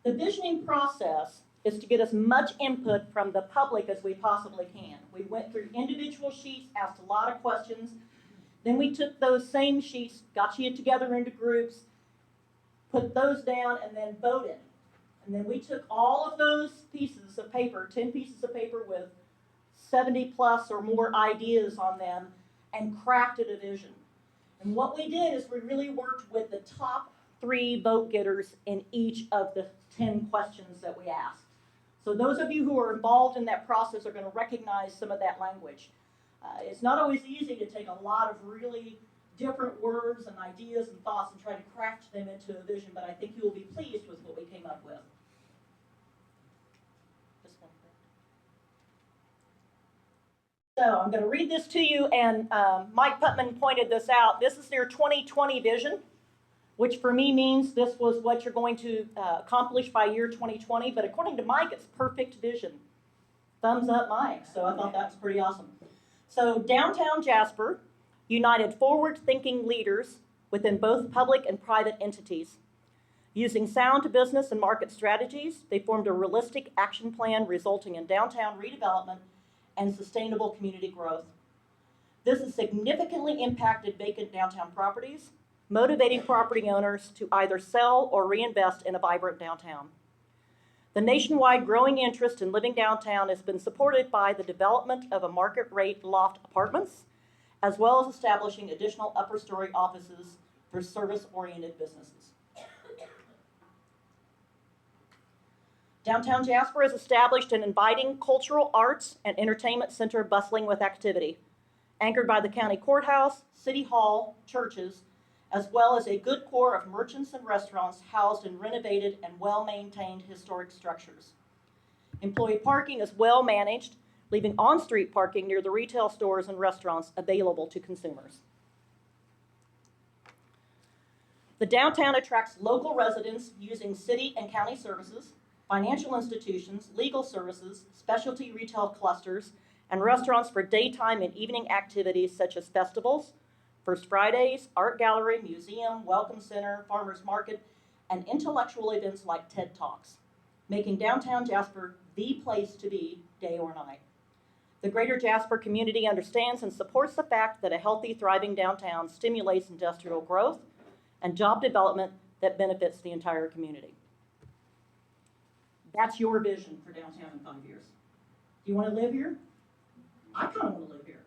The visioning process is to get as much input from the public as we possibly can. We went through individual sheets, asked a lot of questions. Then we took those same sheets, got you together into groups, put those down, and then voted. And then we took all of those pieces of paper, 10 pieces of paper with 70 plus or more ideas on them, and crafted a vision. And what we did is we really worked with the top 3 vote getters in each of the 10 questions that we asked. So those of you who are involved in that process are going to recognize some of that language. It's not always easy to take a lot of really different words and ideas and thoughts and try to craft them into a vision, but I think you will be pleased with what we came up with. So I'm going to read this to you, and Mike Putman pointed this out. This is their 2020 vision, which for me means this was what you're going to accomplish by year 2020, but according to Mike, it's perfect vision. Thumbs up, Mike. So I thought that was pretty awesome. So downtown Jasper united forward-thinking leaders within both public and private entities. Using sound business and market strategies, they formed a realistic action plan resulting in downtown redevelopment and sustainable community growth. This has significantly impacted vacant downtown properties, motivating property owners to either sell or reinvest in a vibrant downtown. The nationwide growing interest in living downtown has been supported by the development of a market-rate loft apartments, as well as establishing additional upper-story offices for service-oriented businesses. Downtown Jasper has established an inviting cultural arts and entertainment center bustling with activity, anchored by the county courthouse, city hall, churches, as well as a good core of merchants and restaurants housed in renovated and well-maintained historic structures. Employee parking is well managed, leaving on-street parking near the retail stores and restaurants available to consumers. The downtown attracts local residents using city and county services, financial institutions, legal services, specialty retail clusters, and restaurants for daytime and evening activities such as festivals, First Fridays, art gallery, museum, welcome center, farmers market, and intellectual events like TED Talks, making downtown Jasper the place to be day or night. The greater Jasper community understands and supports the fact that a healthy, thriving downtown stimulates industrial growth and job development that benefits the entire community. That's your vision for downtown in 5 years. Do you want to live here? I kind of want to live here.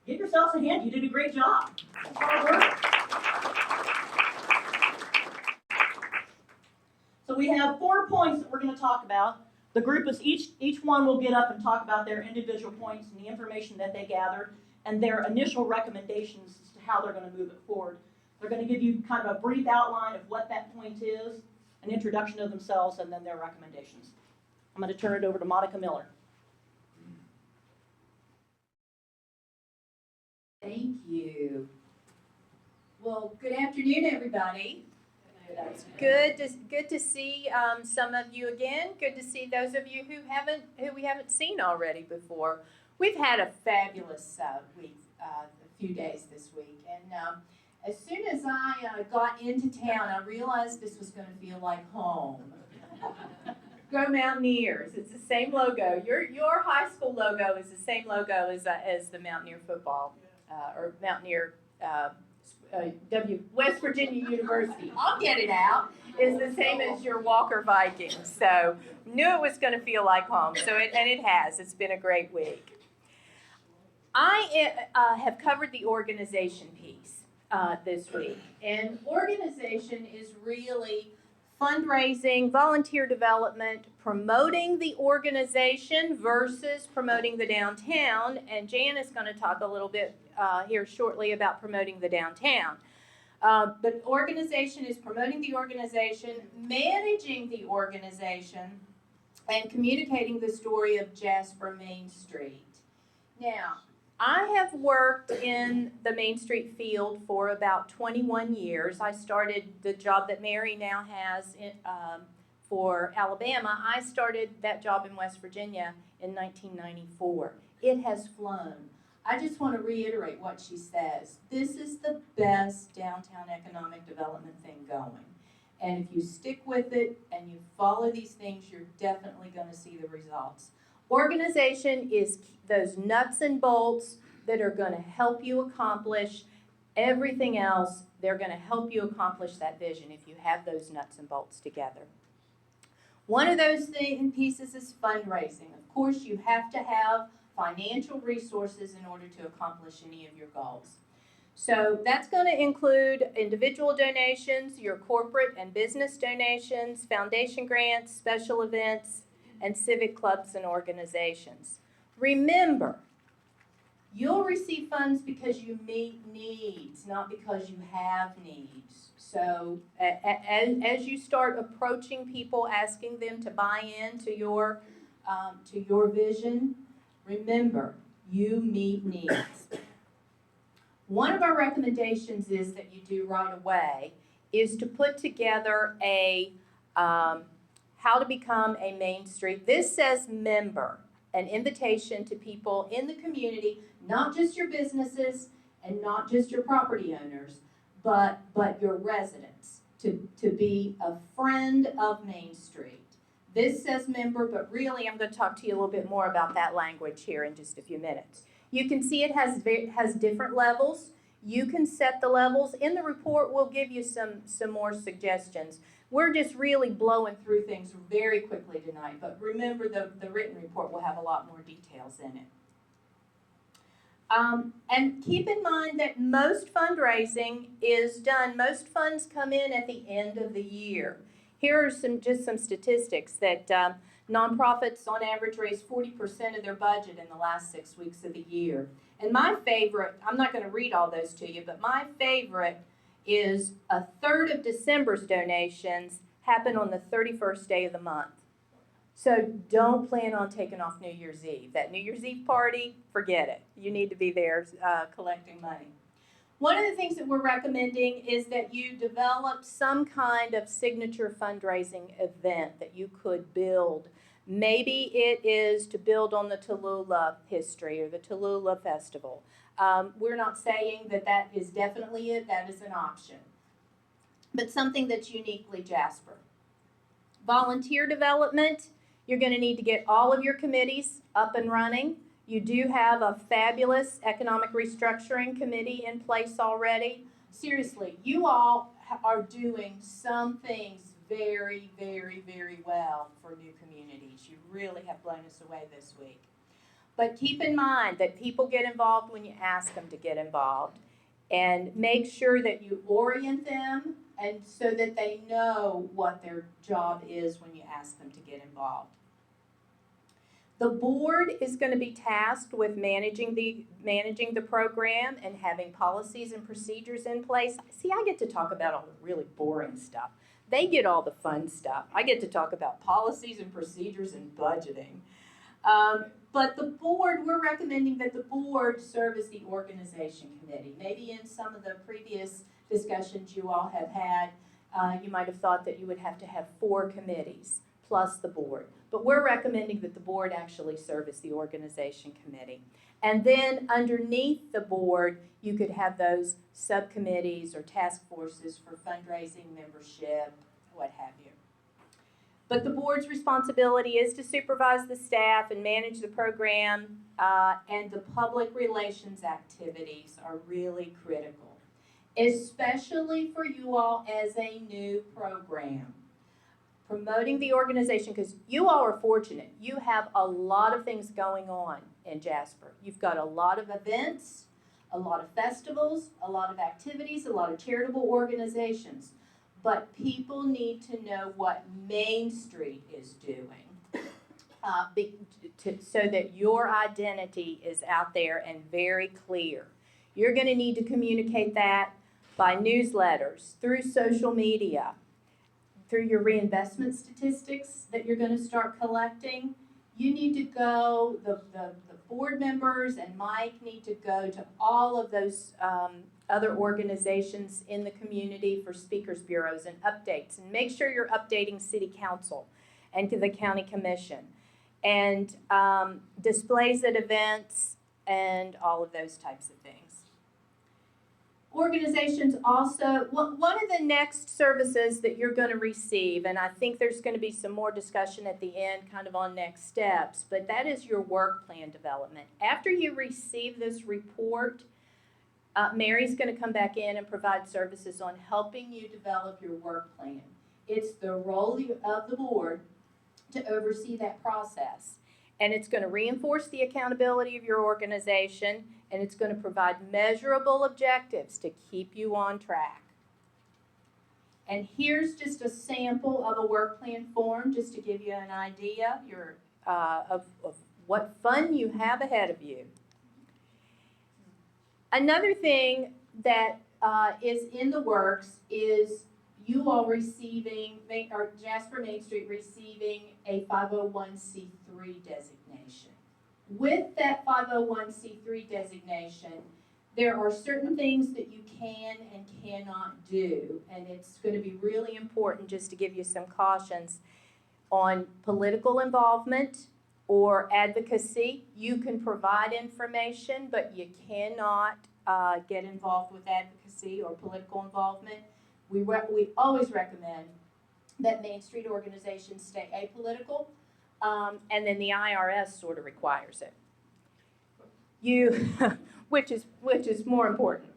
Give yourselves a hand. You did a great job. That's hard work. So we have 4 points that we're going to talk about. The group is each one will get up and talk about their individual points and the information that they gathered and their initial recommendations as to how they're going to move it forward. They're going to give you kind of a brief outline of what that point is, an introduction of themselves, and then their recommendations. I'm going to turn it over to Monica Miller. Thank you. Well, good afternoon, everybody. It's good to see some of you again. Good to see those of you who we haven't seen already before. We've had a fabulous week, a few days this week, and as soon as I got into town, I realized this was going to feel like home. Go Mountaineers! It's the same logo. Your high school logo is the same logo as the Mountaineer football or Mountaineer. West Virginia University, I'll get it out, is the same as your Walker Vikings. So knew it was going to feel like home. And it has. It's been a great week. I have covered the organization piece this week. And organization is really fundraising, volunteer development, promoting the organization versus promoting the downtown. And Jan is going to talk a little bit here shortly about promoting the downtown. But organization is promoting the organization, managing the organization, and communicating the story of Jasper Main Street. Now, I have worked in the Main Street field for about 21 years. I started the job that Mary now has for Alabama. I started that job in West Virginia in 1994. It has flown. I just want to reiterate what she says. This is the best downtown economic development thing going. And if you stick with it and you follow these things, you're definitely going to see the results. Organization is those nuts and bolts that are going to help you accomplish everything else. They're going to help you accomplish that vision if you have those nuts and bolts together. One of those pieces is fundraising. Of course, you have to have financial resources in order to accomplish any of your goals. So that's going to include individual donations, your corporate and business donations, foundation grants, special events, and civic clubs and organizations. Remember, you'll receive funds because you meet needs, not because you have needs. So as you start approaching people, asking them to buy into your vision, remember, you meet needs. One of our recommendations is that you do right away is to put together a how to become a Main Street. This says member, an invitation to people in the community, not just your businesses and not just your property owners, but your residents, to be a friend of Main Street. This says member, but really I'm going to talk to you a little bit more about that language here in just a few minutes. You can see it has different levels. You can set the levels. In the report, we'll give you some more suggestions. We're just really blowing through things very quickly tonight, but remember the written report will have a lot more details in it. And keep in mind that most fundraising is done, most funds come in at the end of the year. Here are just some statistics that nonprofits on average raise 40% of their budget in the last 6 weeks of the year. And my favorite, I'm not going to read all those to you, but my favorite is a third of December's donations happen on the 31st day of the month. So don't plan on taking off New Year's Eve. That New Year's Eve party, forget it. You need to be there collecting money. One of the things that we're recommending is that you develop some kind of signature fundraising event that you could build. Maybe it is to build on the Tallulah history or the Tallulah Festival. We're not saying that is definitely it. That is an option. But something that's uniquely Jasper. Volunteer development. You're going to need to get all of your committees up and running. You do have a fabulous economic restructuring committee in place already. Seriously, you all are doing some things very, very, very well for new communities. You really have blown us away this week. But keep in mind that people get involved when you ask them to get involved. And make sure that you orient them and so that they know what their job is when you ask them to get involved. The board is going to be tasked with managing the program and having policies and procedures in place. See, I get to talk about all the really boring stuff. They get all the fun stuff. I get to talk about policies and procedures and budgeting. But the board, we're recommending that the board serve as the organization committee. Maybe in some of the previous discussions you all have had, you might have thought that you would have to have 4 committees plus the board. But we're recommending that the board actually serve as the organization committee. And then underneath the board, you could have those subcommittees or task forces for fundraising, membership, what have you. But the board's responsibility is to supervise the staff and manage the program, and the public relations activities are really critical, especially for you all as a new program. Promoting the organization, because you all are fortunate. You have a lot of things going on in Jasper. You've got a lot of events, a lot of festivals, a lot of activities, a lot of charitable organizations. But people need to know what Main Street is doing so that your identity is out there and very clear. You're going to need to communicate that by newsletters, through social media, through your reinvestment statistics that you're going to start collecting. You need to go, the board members and Mike need to go to all of those other organizations in the community for speakers bureaus and updates, and make sure you're updating city council and to the county commission, and displays at events and all of those types of things. Organizations also, one of the next services that you're going to receive, and I think there's going to be some more discussion at the end kind of on next steps, but that is your work plan development. After you receive this report, Mary's going to come back in and provide services on helping you develop your work plan. It's the role of the board to oversee that process. And it's going to reinforce the accountability of your organization, and it's going to provide measurable objectives to keep you on track. And here's just a sample of a work plan form, just to give you an idea of what fun you have ahead of you. Another thing that is in the works is you all receiving, or Jasper Main Street receiving a 501c3 designation. With that 501c3 designation, there are certain things that you can and cannot do, and it's going to be really important just to give you some cautions on political involvement or advocacy. You can provide information, but you cannot get involved with advocacy or political involvement. We always recommend that Main Street organizations stay apolitical, and then the IRS sort of requires it. Which is more important.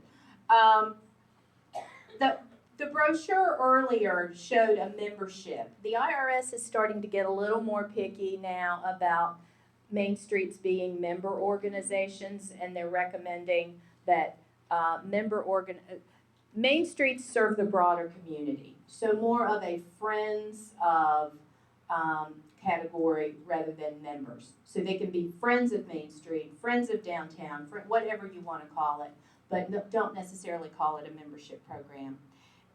The brochure earlier showed a membership. The IRS is starting to get a little more picky now about Main Streets being member organizations, and they're recommending that Main Streets serve the broader community, so more of a friends of category rather than members. So they can be friends of Main Street, friends of downtown, whatever you want to call it, but don't necessarily call it a membership program.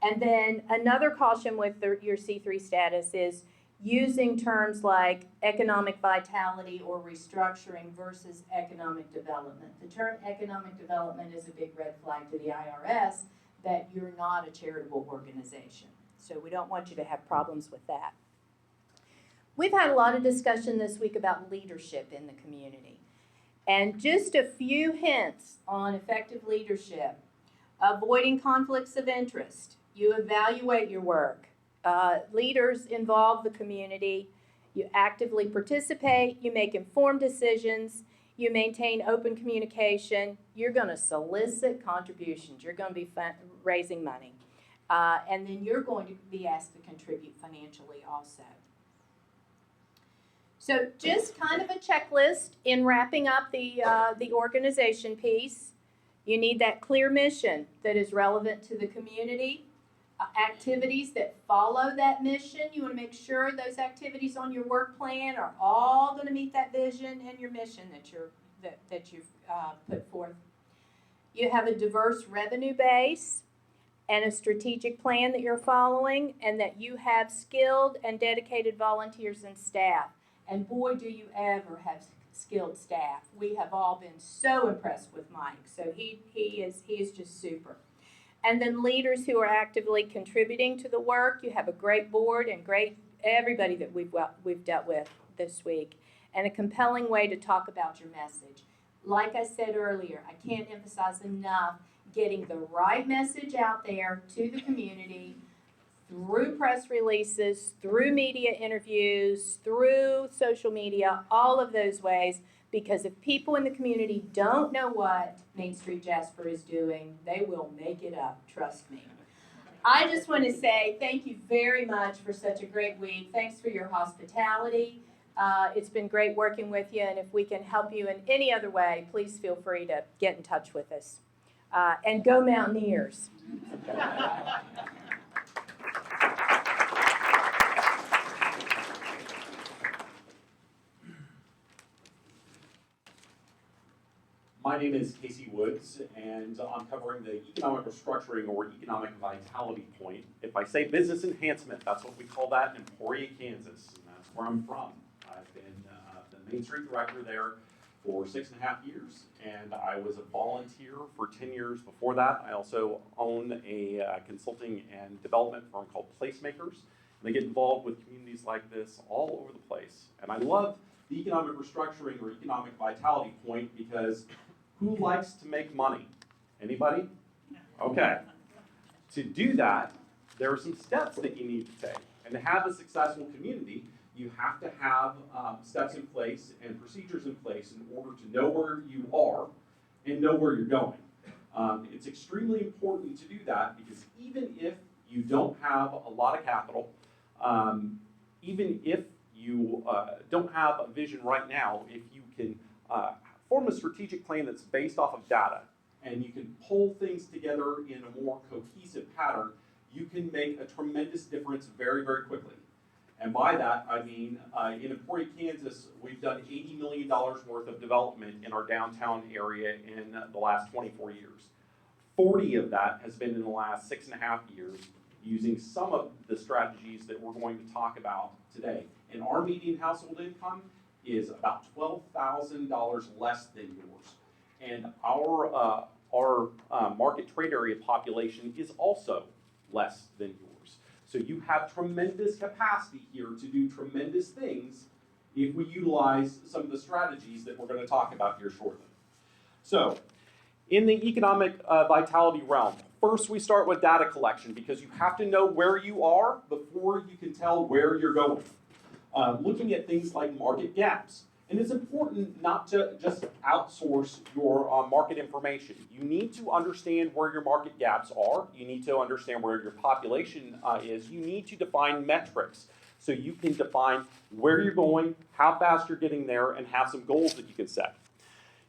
And then another caution with your C3 status is using terms like economic vitality or restructuring versus economic development. The term economic development is a big red flag to the IRS that you're not a charitable organization. So we don't want you to have problems with that. We've had a lot of discussion this week about leadership in the community. And just a few hints on effective leadership. Avoiding conflicts of interest. You evaluate your work. Leaders involve the community. You actively participate. You make informed decisions. You maintain open communication. You're going to solicit contributions. You're going to be raising money. And then you're going to be asked to contribute financially also. So just kind of a checklist in wrapping up the organization piece. You need that clear mission that is relevant to the community. Activities that follow that mission. You want to make sure those activities on your work plan are all going to meet that vision and your mission that you've put forth. You have a diverse revenue base and a strategic plan that you're following, and that you have skilled and dedicated volunteers and staff. And boy, do you ever have skilled staff. We have all been so impressed with Mike. So he is just super. And then leaders who are actively contributing to the work. You have a great board and great everybody that we've dealt with this week, and a compelling way to talk about your message. Like I said earlier, I can't emphasize enough getting the right message out there to the community through press releases, through media interviews, through social media, all of those ways. Because if people in the community don't know what Main Street Jasper is doing, they will make it up, trust me. I just want to say thank you very much for such a great week. Thanks for your hospitality. It's been great working with you, and if we can help you in any other way, please feel free to get in touch with us. And go Mountaineers. My name is Casey Woods, and I'm covering the economic restructuring or economic vitality point. If I say business enhancement, that's what we call that in Emporia, Kansas, and that's where I'm from. I've been the Main Street director there for 6.5 years, and I was a volunteer for 10 years before that. I also own a consulting and development firm called Placemakers, and they get involved with communities like this all over the place. And I love the economic restructuring or economic vitality point because who likes to make money? Anybody? Okay. To do that, there are some steps that you need to take. And to have a successful community, you have to have steps in place and procedures in place in order to know where you are and know where you're going. It's extremely important to do that because even if you don't have a lot of capital, even if you don't have a vision right now, if you can form a strategic plan that's based off of data and you can pull things together in a more cohesive pattern, you can make a tremendous difference very, very quickly. And by that, I mean, in Emporia, Kansas, we've done $80 million worth of development in our downtown area in the last 24 years. 40 of that has been in the last 6.5 years using some of the strategies that we're going to talk about today. And our median household income is about $12,000 less than yours. And our market trade area population is also less than yours. So you have tremendous capacity here to do tremendous things if we utilize some of the strategies that we're going to talk about here shortly. So, in the economic vitality realm, first we start with data collection because you have to know where you are before you can tell where you're going. Looking at things like market gaps. And it's important not to just outsource your market information. You need to understand where your market gaps are. You need to understand where your population is. You need to define metrics so you can define where you're going, how fast you're getting there, and have some goals that you can set.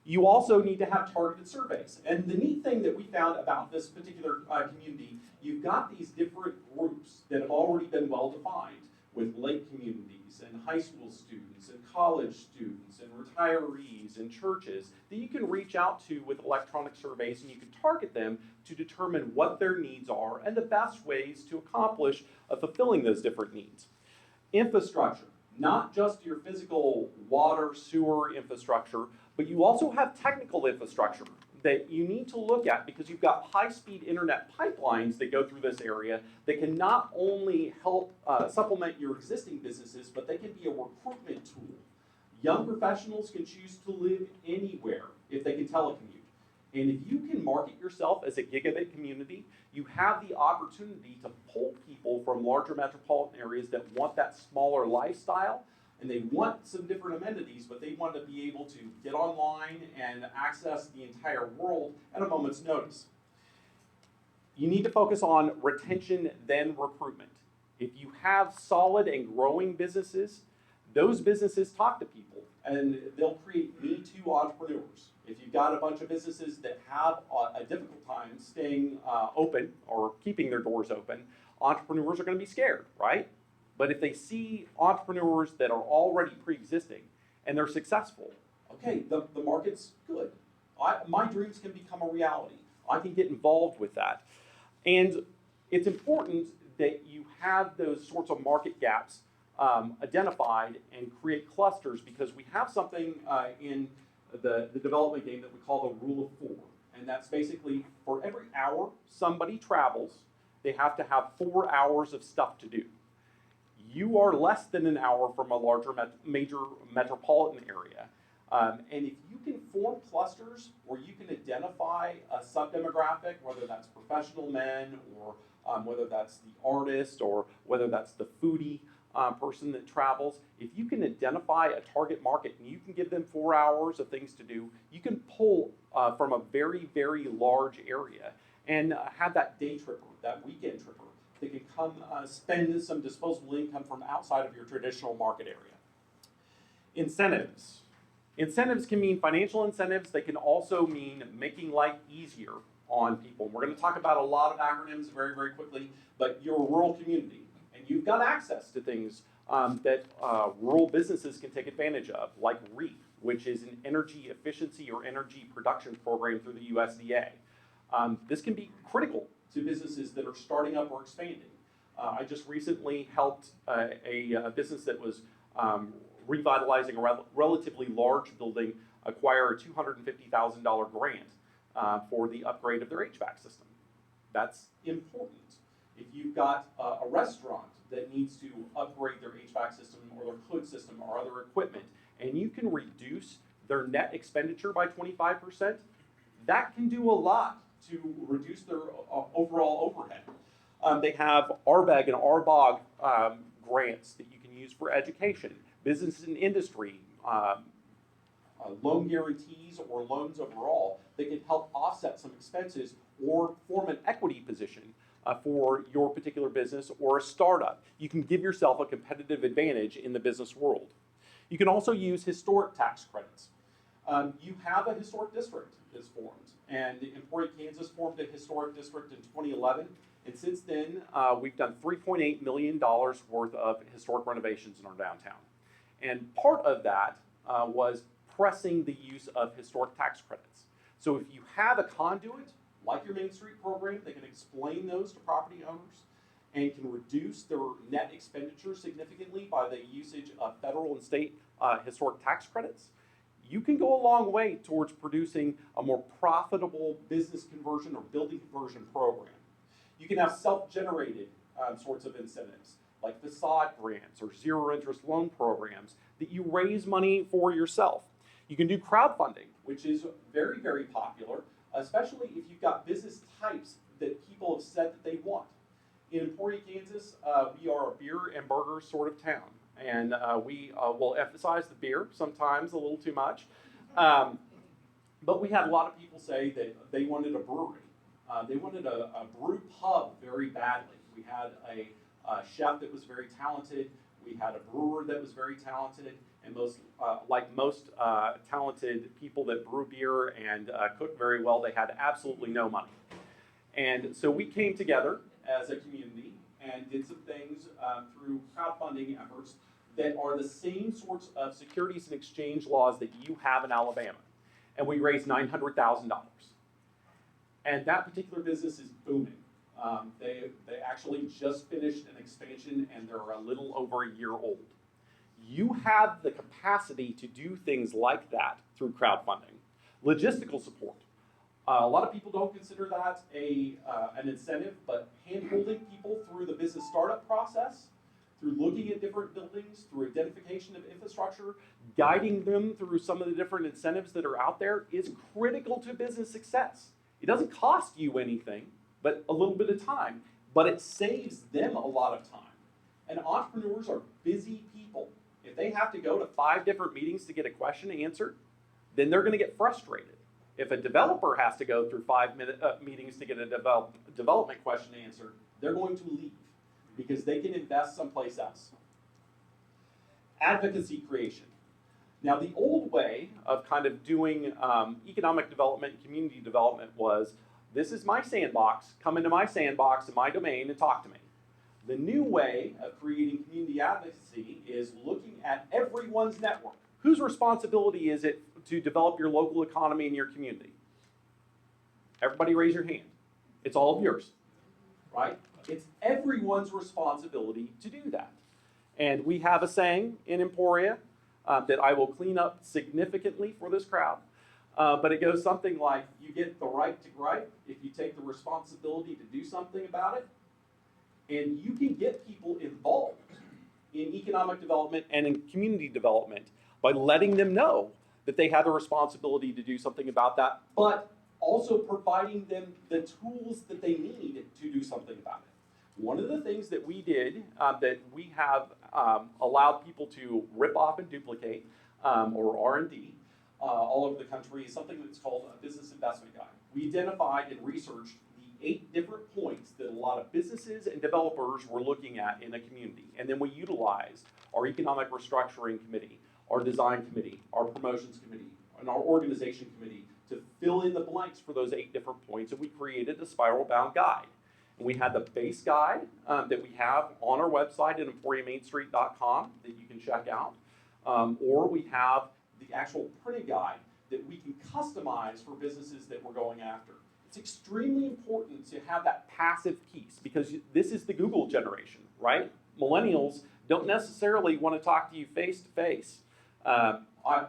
You also need to have targeted surveys. And the neat thing that we found about this particular community, you've got these different groups that have already been well defined with lake communities and high school students and college students and retirees and churches that you can reach out to with electronic surveys, and you can target them to determine what their needs are and the best ways to accomplish fulfilling those different needs. Infrastructure, not just your physical water, sewer infrastructure, but you also have technical infrastructure that you need to look at because you've got high-speed internet pipelines that go through this area that can not only help supplement your existing businesses, but they can be a recruitment tool. Young professionals can choose to live anywhere if they can telecommute. And if you can market yourself as a gigabit community, you have the opportunity to pull people from larger metropolitan areas that want that smaller lifestyle, and they want some different amenities, but they want to be able to get online and access the entire world at a moment's notice. You need to focus on retention, then recruitment. If you have solid and growing businesses, those businesses talk to people, and they'll create me-too entrepreneurs. If you've got a bunch of businesses that have a difficult time staying open or keeping their doors open, entrepreneurs are going to be scared, right? But if they see entrepreneurs that are already pre-existing and they're successful, okay, the market's good. My dreams can become a reality. I can get involved with that. And it's important that you have those sorts of market gaps identified and create clusters because we have something in the development game that we call the rule of 4. And that's basically for every hour somebody travels, they have to have 4 hours of stuff to do. You are less than an hour from a larger major metropolitan area. And if you can form clusters where you can identify a subdemographic, whether that's professional men or whether that's the artist or whether that's the foodie person that travels, if you can identify a target market and you can give them 4 hours of things to do, you can pull from a very, very large area and have that day tripper, that weekend tripper, that can come spend some disposable income from outside of your traditional market area. Incentives. Incentives can mean financial incentives. They can also mean making life easier on people. We're going to talk about a lot of acronyms very, very quickly, but you're a rural community, and you've got access to things that rural businesses can take advantage of, like REAP, which is an energy efficiency or energy production program through the USDA. This can be critical to businesses that are starting up or expanding. I just recently helped a business that was revitalizing a relatively large building acquire a $250,000 grant for the upgrade of their HVAC system. That's important. If you've got a restaurant that needs to upgrade their HVAC system or their hood system or other equipment, and you can reduce their net expenditure by 25%, that can do a lot to reduce their overall overhead. They have RBEG and RBOG grants that you can use for education, business and industry, loan guarantees or loans overall that can help offset some expenses or form an equity position for your particular business or a startup. You can give yourself a competitive advantage in the business world. You can also use historic tax credits. You have a historic district that's formed, and Emporia, Kansas formed a historic district in 2011, and since then we've done $3.8 million worth of historic renovations in our downtown. And part of that was pressing the use of historic tax credits. So if you have a conduit, like your Main Street program, they can explain those to property owners and can reduce their net expenditure significantly by the usage of federal and state historic tax credits. You can go a long way towards producing a more profitable business conversion or building conversion program. You can have self-generated sorts of incentives, like facade grants or zero interest loan programs that you raise money for yourself. You can do crowdfunding, which is very, very popular, especially if you've got business types that people have said that they want. In Emporia, Kansas, we are a beer and burger sort of town, and we will emphasize the beer sometimes a little too much. But we had a lot of people say that they wanted a brewery. They wanted a brew pub very badly. We had a chef that was very talented. We had a brewer that was very talented. And like most talented people that brew beer and cook very well, they had absolutely no money. And so we came together as a community and did some things through crowdfunding efforts that are the same sorts of securities and exchange laws that you have in Alabama. And we raised $900,000. And that particular business is booming. They actually just finished an expansion and they're a little over a year old. You have the capacity to do things like that through crowdfunding. Logistical support. A lot of people don't consider that an incentive, but hand-holding people through the business startup process, through looking at different buildings, through identification of infrastructure, guiding them through some of the different incentives that are out there is critical to business success. It doesn't cost you anything, but a little bit of time, but it saves them a lot of time. And entrepreneurs are busy people. If they have to go to 5 different meetings to get a question answered, then they're going to get frustrated. If a developer has to go through 5 meetings to get a development question answered, they're going to leave because they can invest someplace else. Advocacy creation. Now, the old way of kind of doing economic development and community development was, this is my sandbox, come into my sandbox in my domain and talk to me. The new way of creating community advocacy is looking at everyone's network. Whose responsibility is it to develop your local economy in your community? Everybody raise your hand. It's all of yours, right? It's everyone's responsibility to do that. And we have a saying in Emporia that I will clean up significantly for this crowd. But it goes something like, you get the right to gripe if you take the responsibility to do something about it. And you can get people involved in economic development and in community development by letting them know that they have a responsibility to do something about that, but also providing them the tools that they need to do something about it. One of the things that we did that we have allowed people to rip off and duplicate, or R&D, all over the country, is something that's called a business investment guide. We identified and researched the 8 different points that a lot of businesses and developers were looking at in a community. And then we utilized our economic restructuring committee, our design committee, our promotions committee, and our organization committee to fill in the blanks for those 8 different points, and we created a spiral-bound guide. And we had the base guide that we have on our website at emporiamainstreet.com that you can check out, or we have the actual printed guide that we can customize for businesses that we're going after. It's extremely important to have that passive piece because this is the Google generation, right? Millennials don't necessarily want to talk to you face to face. I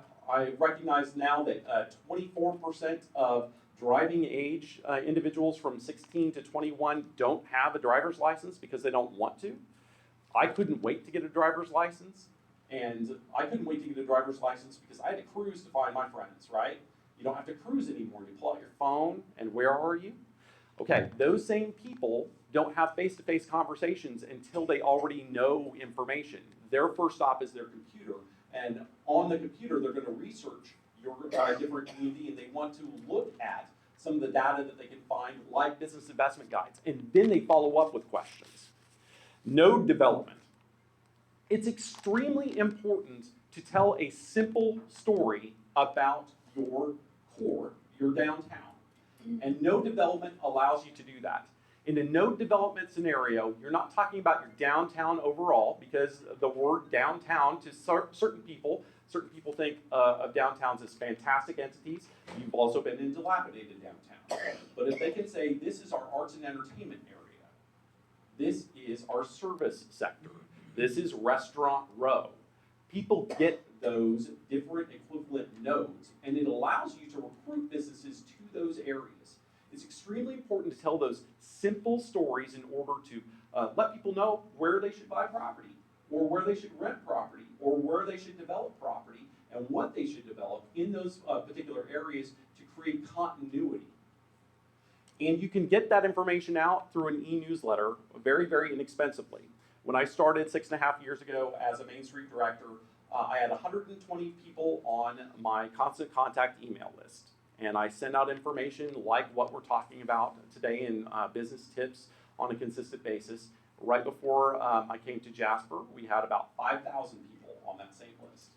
recognize now that 24% of driving age individuals from 16 to 21 don't have a driver's license because they don't want to. I couldn't wait to get a driver's license, and I couldn't wait to get a driver's license because I had to cruise to find my friends, right? You don't have to cruise anymore. You pull out your phone, and where are you? Okay, those same people don't have face-to-face conversations until they already know information. Their first stop is their computer, and on the computer, they're going to research your different community, and they want to look at some of the data that they can find, like business investment guides, and then they follow up with questions. Node development. It's extremely important to tell a simple story about your core, your downtown. And node development allows you to do that. In a node development scenario, you're not talking about your downtown overall, because the word downtown to certain people think of downtowns as fantastic entities. You've also been in dilapidated downtown. But if they can say, this is our arts and entertainment area, this is our service sector, this is restaurant row, people get those different equivalent nodes, and it allows you to recruit businesses to those areas. It's extremely important to tell those simple stories in order to let people know where they should buy property, or where they should rent property, or where they should develop property, and what they should develop in those particular areas to create continuity. And you can get that information out through an e-newsletter very, very inexpensively. When I started 6.5 years ago as a Main Street director, I had 120 people on my constant contact email list. And I send out information like what we're talking about today in business tips on a consistent basis. Right before I came to Jasper, we had about 5,000 people on that same list.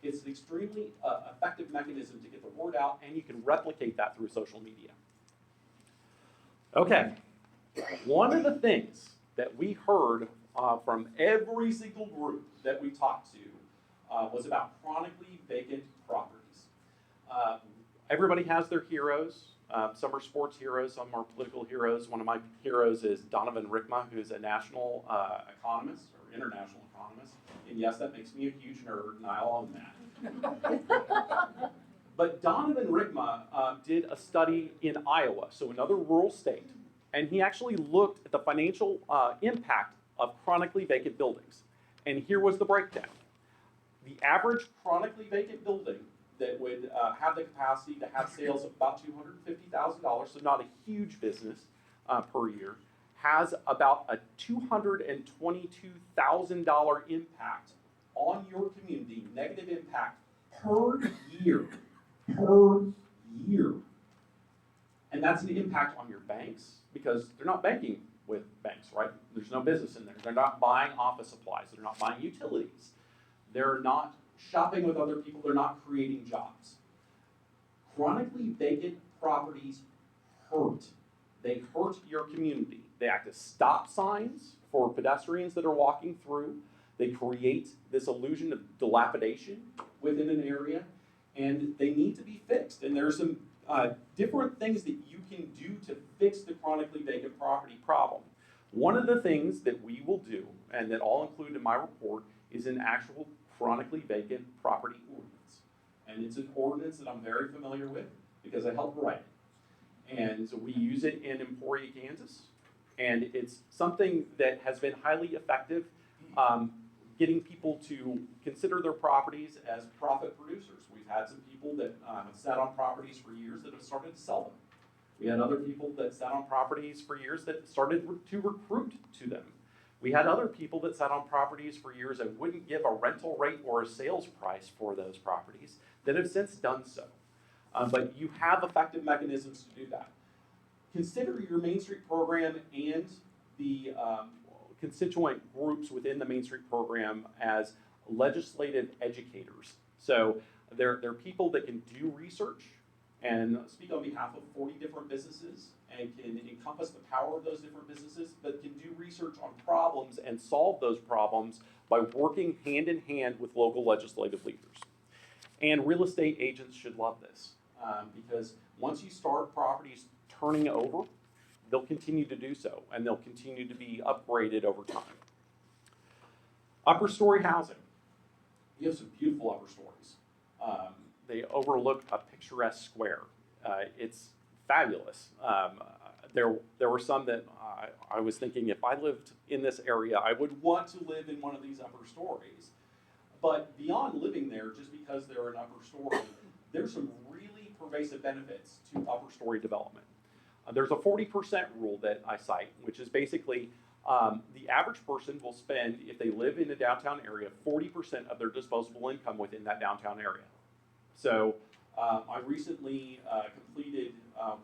It's an extremely effective mechanism to get the word out, and you can replicate that through social media. Okay, one of the things that we heard from every single group that we talked to was about chronically vacant properties. Everybody has their heroes. Some are sports heroes, some are political heroes. One of my heroes is Donovan Rickma, who's a national economist or international economist. And yes, that makes me a huge nerd, and I'll own that. But Donovan Rickma did a study in Iowa, so another rural state, and he actually looked at the financial impact of chronically vacant buildings. And here was the breakdown. The average chronically vacant building that would have the capacity to have sales of about $250,000, so not a huge business per year, has about a $222,000 impact on your community, negative impact per year. Per year. And that's an impact on your banks, because they're not banking with banks, right? There's no business in there. They're not buying office supplies. They're not buying utilities. They're not shopping with other people. They're not creating jobs. Chronically vacant properties hurt. They hurt your community. They act as stop signs for pedestrians that are walking through. They create this illusion of dilapidation within an area, and they need to be fixed. And there's some different things that you can do to fix the chronically vacant property problem. One of the things that we will do, and that I'll include in my report, is an actual chronically vacant property ordinance. And it's an ordinance that I'm very familiar with because I helped write it. And so we use it in Emporia, Kansas. And it's something that has been highly effective getting people to consider their properties as profit producers. We've had some people that have sat on properties for years that have started to sell them. We had other people that sat on properties for years that started to recruit to them. We had other people that sat on properties for years and wouldn't give a rental rate or a sales price for those properties that have since done so. But you have effective mechanisms to do that. Consider your Main Street program and the constituent groups within the Main Street program as legislative educators. So they're people that can do research and speak on behalf of 40 different businesses and can encompass the power of those different businesses, but can do research on problems and solve those problems by working hand in hand with local legislative leaders. And real estate agents should love this because once you start properties turning over, they'll continue to do so, and they'll continue to be upgraded over time. Upper story housing. You have some beautiful upper stories. They overlook a picturesque square. It's fabulous. There were some that I was thinking, if I lived in this area, I would want to live in one of these upper stories. But beyond living there, just because they're an upper story, there's some really pervasive benefits to upper story development. There's a 40% rule that I cite, which is basically the average person will spend, if they live in a downtown area, 40% of their disposable income within that downtown area. So I recently completed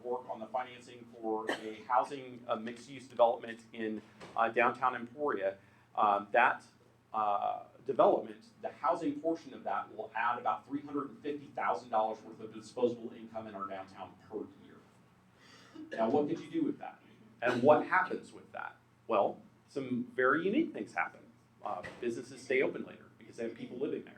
work on the financing for a housing mixed-use development in downtown Emporia. That development, the housing portion of that will add about $350,000 worth of disposable income in our downtown per year. Now, what could you do with that? And what happens with that? Well, some very unique things happen. Businesses stay open later because they have people living there.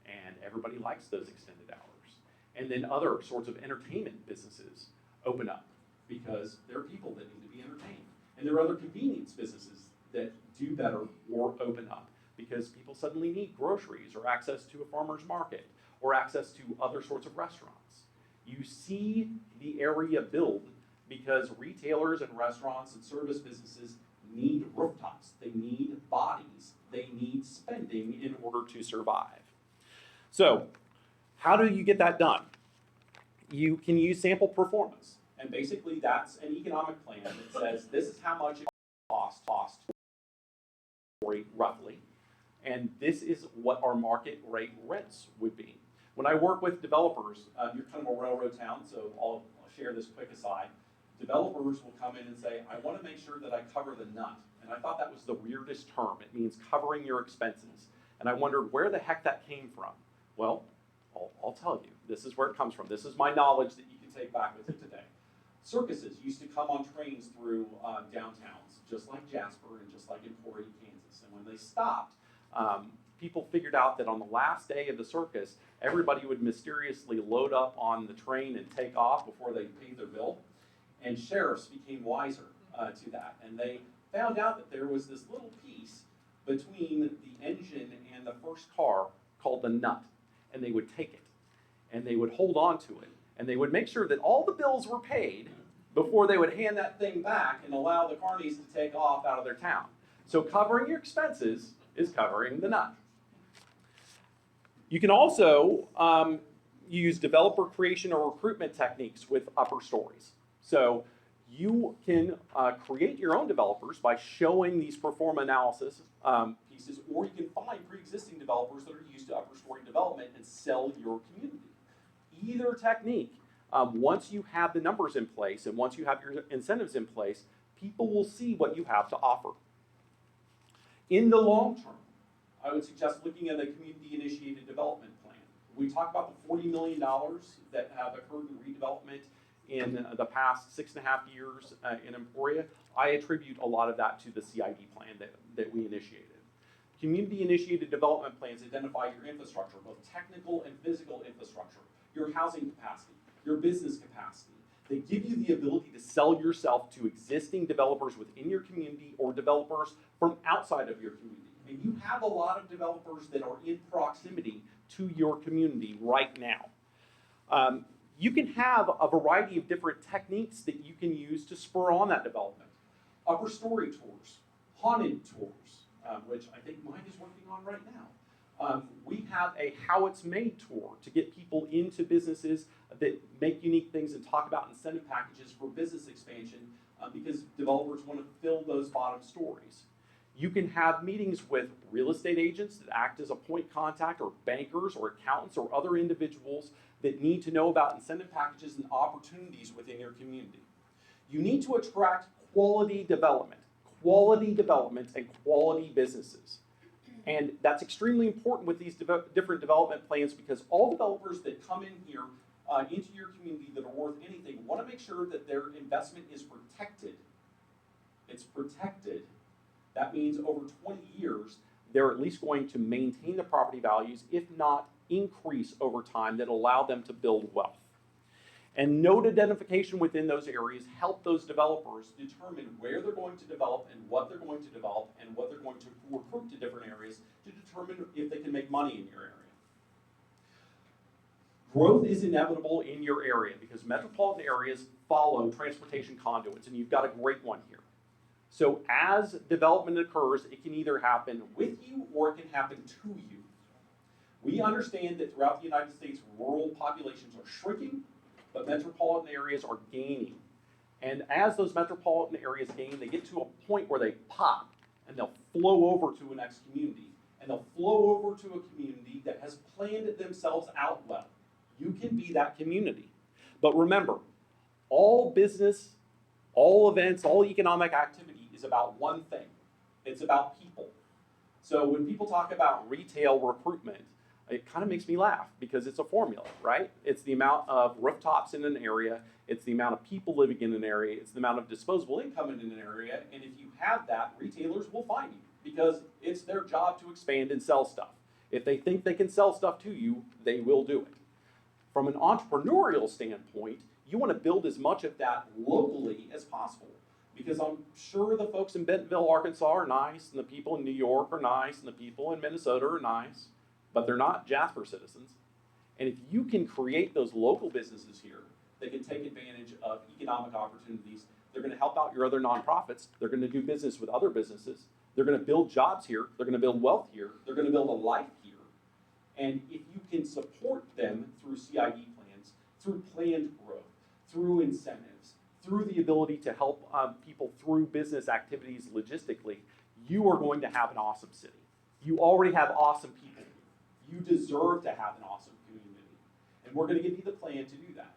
And everybody likes those extended hours. And then other sorts of entertainment businesses open up because there are people that need to be entertained. And there are other convenience businesses that do better or open up because people suddenly need groceries or access to a farmer's market or access to other sorts of restaurants. You see the area build because retailers and restaurants and service businesses need rooftops, they need bodies, they need spending in order to survive. So, how do you get that done? You can use sample performance, and basically that's an economic plan that says this is how much it costs roughly, and this is what our market rate rents would be. When I work with developers, you're kind of a railroad town, so I'll share this quick aside. Developers will come in and say, I want to make sure that I cover the nut. And I thought that was the weirdest term. It means covering your expenses. And I wondered where the heck that came from. Well, I'll tell you. This is where it comes from. This is my knowledge that you can take back with you today. Circuses used to come on trains through downtowns, just like Jasper and just like Emporia, Kansas. And when they stopped, people figured out that on the last day of the circus, everybody would mysteriously load up on the train and take off before they paid their bill. And sheriffs became wiser to that. And they found out that there was this little piece between the engine and the first car called the nut. And they would take it. And they would hold on to it. And they would make sure that all the bills were paid before they would hand that thing back and allow the carnies to take off out of their town. So covering your expenses is covering the nut. You can also use developer creation or recruitment techniques with upper stories. So you can create your own developers by showing these pro forma analysis pieces, or you can find pre-existing developers that are used to upper story development and sell your community. Either technique, once you have the numbers in place and once you have your incentives in place, people will see what you have to offer. In the long term, I would suggest looking at a community-initiated development plan. We talked about the $40 million that have occurred in redevelopment in the past 6.5 years in Emporia. I attribute a lot of that to the CID plan that we initiated. Community-initiated development plans identify your infrastructure, both technical and physical infrastructure, your housing capacity, your business capacity. They give you the ability to sell yourself to existing developers within your community or developers from outside of your community. And you have a lot of developers that are in proximity to your community right now. You can have a variety of different techniques that you can use to spur on that development. Upper story tours, haunted tours, which I think Mike is working on right now. We have a How It's Made tour to get people into businesses that make unique things and talk about incentive packages for business expansion because developers want to fill those bottom stories. You can have meetings with real estate agents that act as a point contact, or bankers or accountants or other individuals that need to know about incentive packages and opportunities within your community. You need to attract quality development and quality businesses. And that's extremely important with these different development plans because all developers that come in here into your community that are worth anything want to make sure that their investment is protected. It's protected. That means over 20 years, they're at least going to maintain the property values, if not increase over time, that allow them to build wealth. And node identification within those areas help those developers determine where they're going to develop and what they're going to develop and what they're going to recruit to different areas to determine if they can make money in your area. Growth is inevitable in your area because metropolitan areas follow transportation conduits, and you've got a great one here. So as development occurs, it can either happen with you or it can happen to you. We understand that throughout the United States, rural populations are shrinking, but metropolitan areas are gaining. And as those metropolitan areas gain, they get to a point where they pop and they'll flow over to a next community. And they'll flow over to a community that has planned themselves out well. You can be that community. But remember, all business, all events, all economic activity is about one thing. It's about people. So when people talk about retail recruitment, it kind of makes me laugh because it's a formula, right? It's the amount of rooftops in an area, it's the amount of people living in an area, it's the amount of disposable income in an area, and if you have that, retailers will find you because it's their job to expand and sell stuff. If they think they can sell stuff to you, they will do it. From an entrepreneurial standpoint, you want to build as much of that locally as possible. Because I'm sure the folks in Bentonville, Arkansas are nice, and the people in New York are nice, and the people in Minnesota are nice, but they're not Jasper citizens. And if you can create those local businesses here that can take advantage of economic opportunities, they're going to help out your other nonprofits, they're going to do business with other businesses, they're going to build jobs here, they're going to build wealth here, they're going to build a life here. And if you can support them through CID plans, through planned growth, through incentives, through the ability to help people through business activities logistically, you are going to have an awesome city. You already have awesome people. You deserve to have an awesome community. And we're going to give you the plan to do that.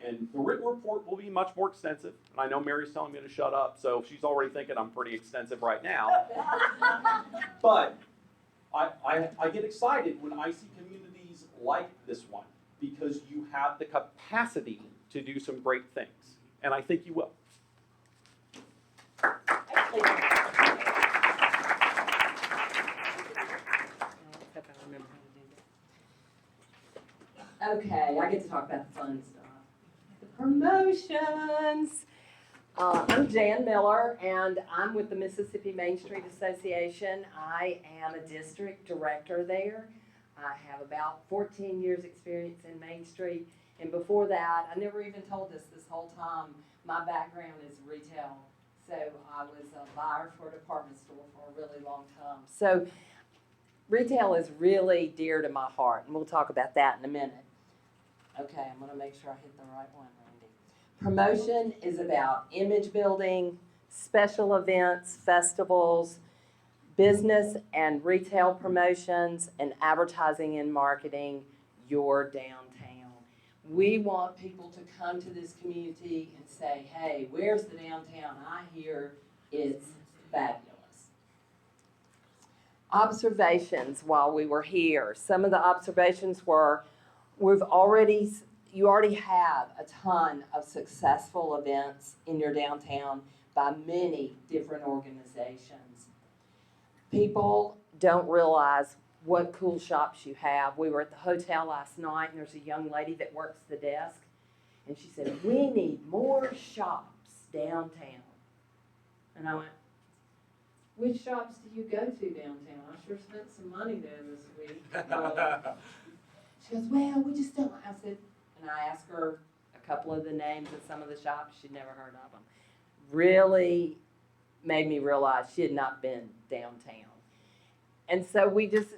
And the written report will be much more extensive. And I know Mary's telling me to shut up, so she's already thinking I'm pretty extensive right now. But I get excited when I see communities like this one because you have the capacity to do some great things. And I think you will. Okay, I get to talk about the fun stuff. The promotions. I'm Jan Miller, and I'm with the Mississippi Main Street Association. I am a district director there. I have about 14 years experience in Main Street. And before that, I never even told this whole time, my background is retail. So I was a buyer for a department store for a really long time. So retail is really dear to my heart, and we'll talk about that in a minute. Okay, I'm gonna make sure I hit the right one, Randy. Promotion is about image building, special events, festivals, business and retail promotions, and advertising and marketing your downtown. We want people to come to this community and say, hey, where's the downtown? I hear it's fabulous. Observations while we were here. Some of the observations were, you already have a ton of successful events in your downtown by many different organizations. People don't realize what cool shops you have. We were at the hotel last night, and there's a young lady that works the desk, and she said, we need more shops downtown. And I went, which shops do you go to downtown? I sure spent some money there this week. She goes, well, we just don't. I said, and I asked her a couple of the names of some of the shops. She'd never heard of them. Really made me realize she had not been downtown. And so we just,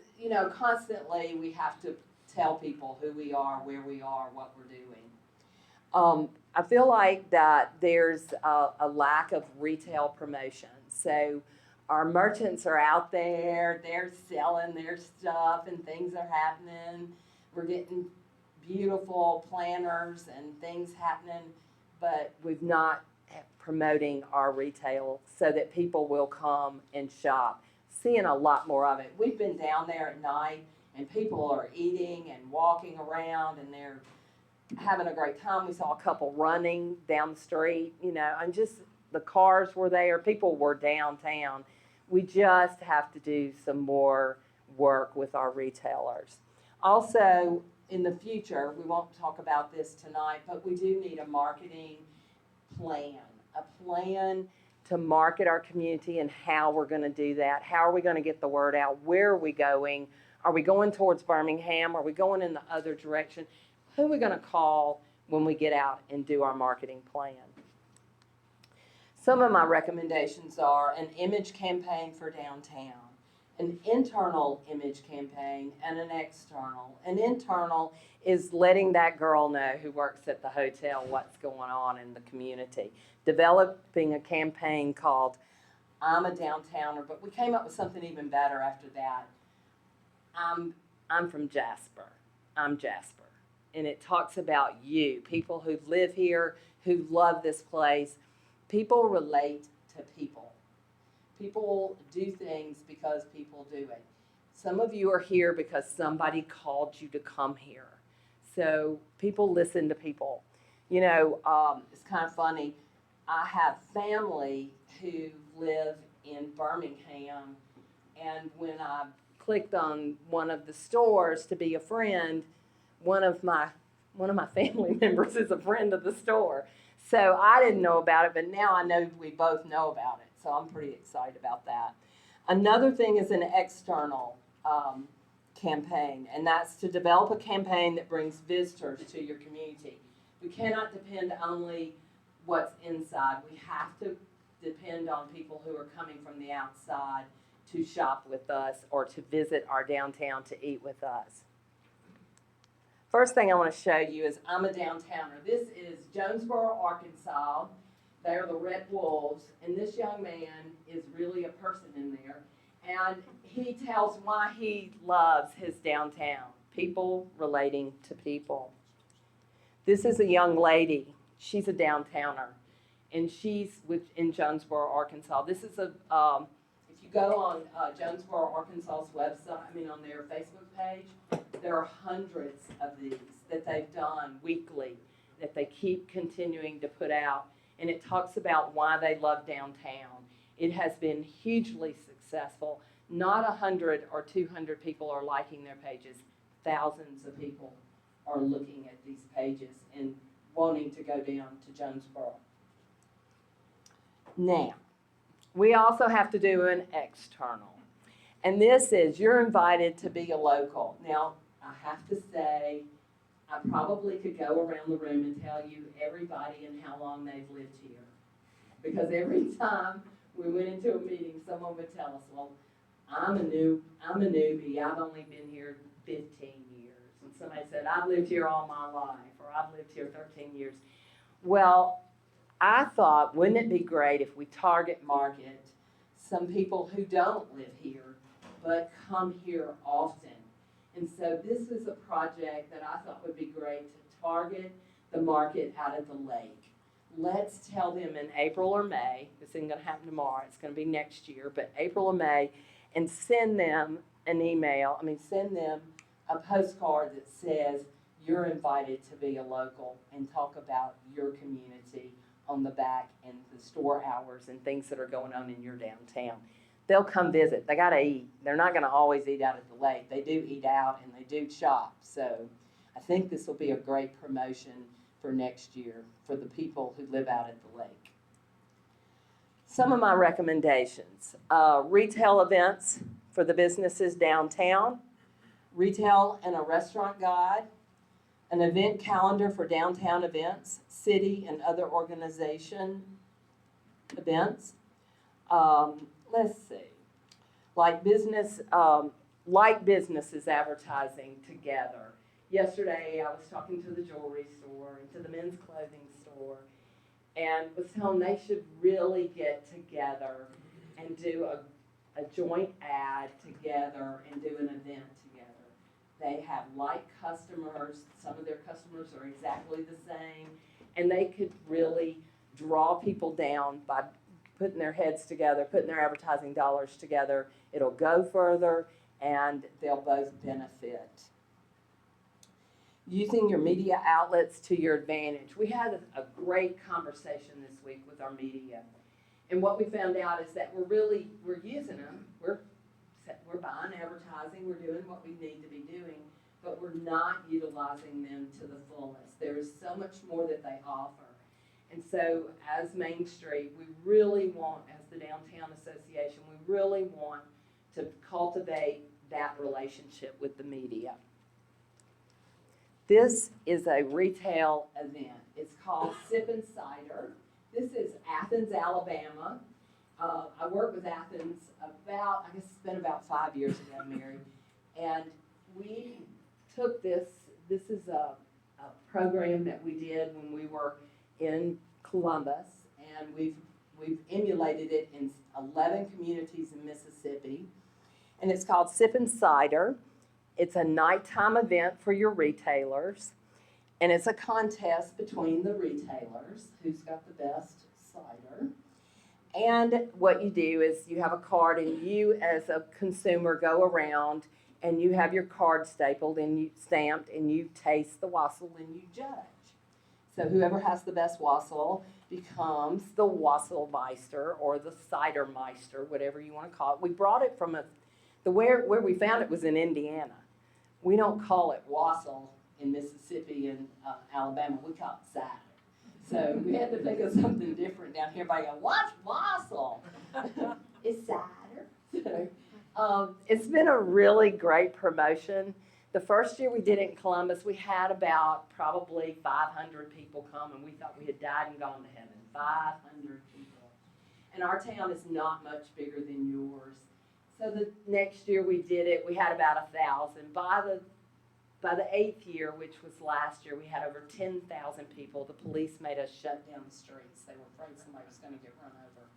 constantly we have to tell people who we are, where we are, what we're doing. I feel like that there's a lack of retail promotion. So our merchants are out there, they're selling their stuff and things are happening. We're getting beautiful planners and things happening, but we've not promoting our retail so that people will come and shop. Seeing a lot more of it. We've been down there at night and people are eating and walking around and they're having a great time. We saw a couple running down the street, and just the cars were there. People were downtown. We just have to do some more work with our retailers. Also, in the future, we won't talk about this tonight, but we do need a marketing plan. A plan to market our community and how we're going to do that. How are we going to get the word out? Where are we going? Are we going towards Birmingham? Are we going in the other direction? Who are we going to call when we get out and do our marketing plan? Some of my recommendations are an image campaign for downtown. an internal image campaign and an external. An internal is letting that girl know who works at the hotel what's going on in the community. Developing a campaign called I'm a Downtowner, but we came up with something even better after that. I'm from Jasper. I'm Jasper. And it talks about you, people who live here, who love this place. People relate to people. People do things because people do it. Some of you are here because somebody called you to come here. So people listen to people. You know, it's kind of funny. I have family who live in Birmingham, and when I clicked on one of the stores to be a friend, one of my family members is a friend of the store. So I didn't know about it, but now I know we both know about it. So I'm pretty excited about that. Another thing is an external campaign, and that's to develop a campaign that brings visitors to your community. We cannot depend only what's inside. We have to depend on people who are coming from the outside to shop with us or to visit our downtown to eat with us. First thing I want to show you is I'm a Downtowner. This is Jonesboro, Arkansas. They're the Red Wolves, and this young man is really a person in there. And he tells why he loves his downtown, people relating to people. This is a young lady. She's a Downtowner, and she's in Jonesboro, Arkansas. This is if you go on Jonesboro, Arkansas's website, on their Facebook page, there are hundreds of these that they've done weekly that they keep continuing to put out, and it talks about why they love downtown. It has been hugely successful. Not 100 or 200 people are liking their pages. Thousands of people are looking at these pages and wanting to go down to Jonesboro. Now, we also have to do an external. And this is, you're invited to be a local. Now, I have to say, I probably could go around the room and tell you everybody and how long they've lived here. Because every time we went into a meeting, someone would tell us, well, I'm a newbie. I've only been here 15 years. And somebody said, I've lived here all my life, or I've lived here 13 years. Well, I thought, wouldn't it be great if we target market some people who don't live here, but come here often? And so this is a project that I thought would be great to target the market out at the lake. Let's tell them in April or May, this isn't going to happen tomorrow, it's going to be next year, but April or May, and send them an email, send them a postcard that says you're invited to be a local and talk about your community on the back and the store hours and things that are going on in your downtown. They'll come visit. They got to eat. They're not going to always eat out at the lake. They do eat out and they do shop. So I think this will be a great promotion for next year for the people who live out at the lake. Some of my recommendations, retail events for the businesses downtown, retail and a restaurant guide, an event calendar for downtown events, city and other organization events. Let's see, like businesses advertising together. Yesterday I was talking to the jewelry store and to the men's clothing store and was telling them they should really get together and do a joint ad together and do an event together. They have like customers, some of their customers are exactly the same, and they could really draw people down by putting their heads together, putting their advertising dollars together. It'll go further and they'll both benefit. Using your media outlets to your advantage. We had a great conversation this week with our media. And what we found out is that we're using them. We're buying advertising. We're doing what we need to be doing, but we're not utilizing them to the fullest. There is so much more that they offer. And so as Main Street, we really want, as the Downtown Association, we really want to cultivate that relationship with the media. This is a retail event. It's called Sip and Cider. This is Athens, Alabama, I worked with Athens about, I guess it's been about 5 years ago, Mary. And we took this is a program that we did when we were in Columbus, and we've emulated it in 11 communities in Mississippi. And it's called Sippin' Cider. It's a nighttime event for your retailers. And it's a contest between the retailers, who's got the best cider. And what you do is you have a card, and you as a consumer go around and you have your card stapled and you stamped, and you taste the wassail and you judge. So whoever has the best wassail becomes the wassail meister or the cider meister, whatever you want to call it. We brought it from where we found it was in Indiana. We don't call it wassail in Mississippi and Alabama. We call it cider. So we had to think of something different down here. Everybody go, what's wassail? It's cider. So, it's been a really great promotion. The first year we did it in Columbus, we had about probably 500 people come, and we thought we had died and gone to heaven. 500 people. And our town is not much bigger than yours. So the next year we did it, we had about 1,000. By the 8th year, which was last year, we had over 10,000 people. The police made us shut down the streets. They were afraid somebody was going to get run over.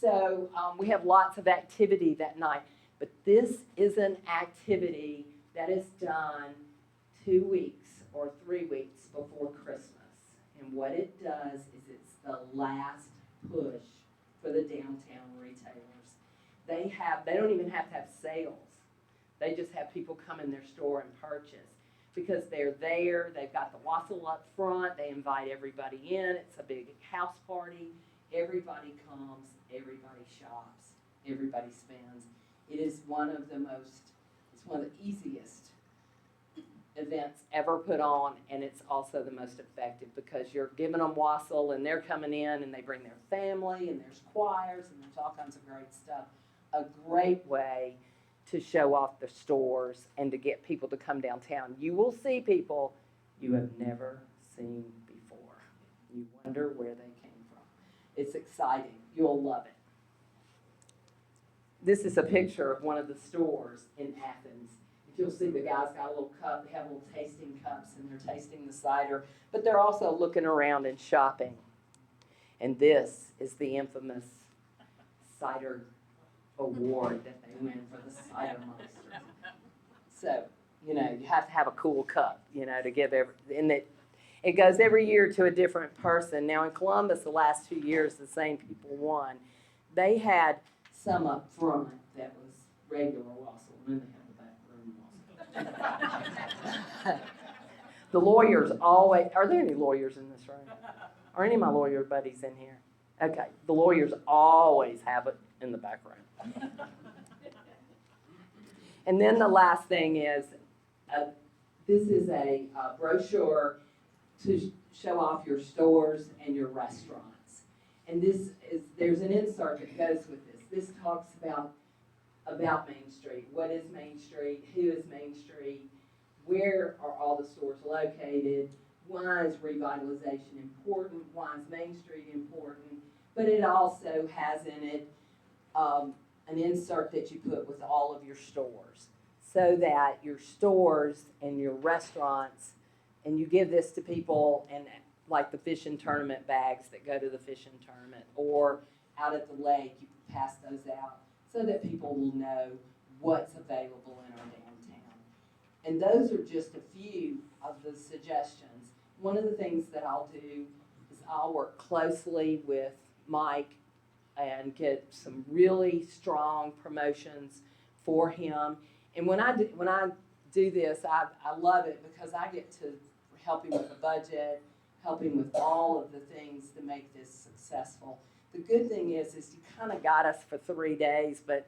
So we have lots of activity that night. But this is an activity that is done 2 weeks or 3 weeks before Christmas. And what it does is it's the last push for the downtown retailers. They don't even have to have sales. They just have people come in their store and purchase because they're there. They've got the wassail up front. They invite everybody in. It's a big house party. Everybody comes. Everybody shops. Everybody spends. It is one of the easiest events ever put on, and it's also the most effective because you're giving them wassail, and they're coming in, and they bring their family, and there's choirs, and there's all kinds of great stuff. A great way to show off the stores and to get people to come downtown. You will see people you have never seen before. You wonder where they came from. It's exciting. You'll love it. This is a picture of one of the stores in Athens. If you'll see, the guy's got a little cup. They have little tasting cups, and they're tasting the cider. But they're also looking around and shopping. And this is the infamous cider award that they win for the cider monster. So, you have to have a cool cup, to give and it goes every year to a different person. Now in Columbus, the last 2 years, the same people won. They had some up front that was regular wassail, and then they had the back room wassail. The lawyers always, are there any lawyers in this room? Are any of my lawyer buddies in here? Okay, the lawyers always have it in the back room. And then the last thing is, this is a brochure to show off your stores and your restaurants. And there's an insert that goes with this. This talks about Main Street. What is Main Street? Who is Main Street? Where are all the stores located? Why is revitalization important? Why is Main Street important? But it also has in it an insert that you put with all of your stores so that your stores and your restaurants, and you give this to people, and like the fishing tournament bags that go to the fishing tournament, or out at the lake, you pass those out so that people will know what's available in our downtown. And those are just a few of the suggestions. One of the things that I'll do is I'll work closely with Mike and get some really strong promotions for him. And when I do this, I love it because I get to help him with the budget, help him with all of the things to make this successful. The good thing is you kind of got us for 3 days, but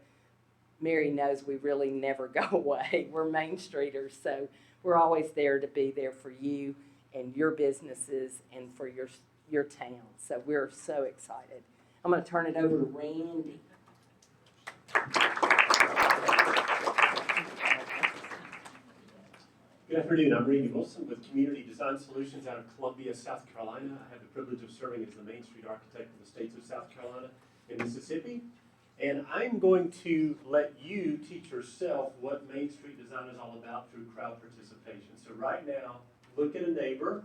Mary knows we really never go away. We're Main Streeters, so we're always there to be there for you and your businesses and for your town. So we're so excited. I'm going to turn it over to Randy. Good afternoon. I'm Randy Wilson with Community Design Solutions out of Columbia, South Carolina. I have the privilege of serving as the Main Street architect for the states of South Carolina in Mississippi. And I'm going to let you teach yourself what Main Street design is all about through crowd participation. So right now, look at a neighbor.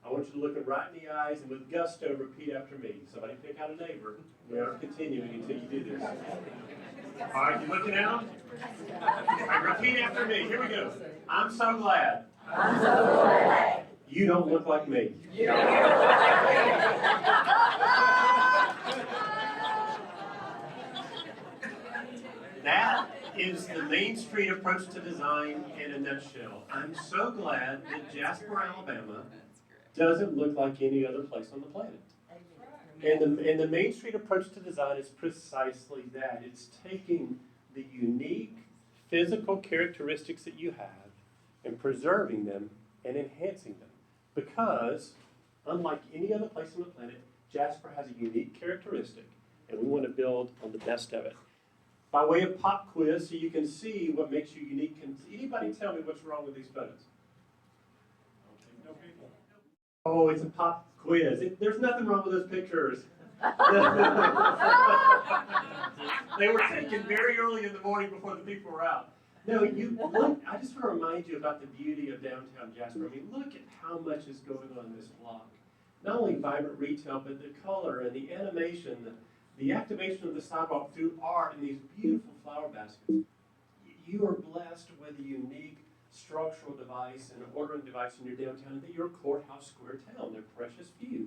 I want you to look them right in the eyes and with gusto repeat after me. Somebody pick out a neighbor. We are continuing until you do this. All right, you looking at them? All right, repeat after me. Here we go. I'm so glad. I'm so glad. You don't look like me. That is the Main Street approach to design in a nutshell. I'm so glad that Jasper, Alabama doesn't look like any other place on the planet. And the Main Street approach to design is precisely that. It's taking the unique physical characteristics that you have and preserving them and enhancing them. Because, unlike any other place on the planet, Jasper has a unique characteristic, and we want to build on the best of it. By way of pop quiz, so you can see what makes you unique, can anybody tell me what's wrong with these photos? Oh, it's a pop quiz. There's nothing wrong with those pictures. They were taken very early in the morning before the people were out. No, look, I just want to remind you about the beauty of downtown Jasper. I mean, look at how much is going on in this block. Not only vibrant retail, but the color and the animation, the activation of the sidewalk through art and these beautiful flower baskets. You are blessed with a unique structural device and an ordering device in your downtown that your courthouse square town, their precious few.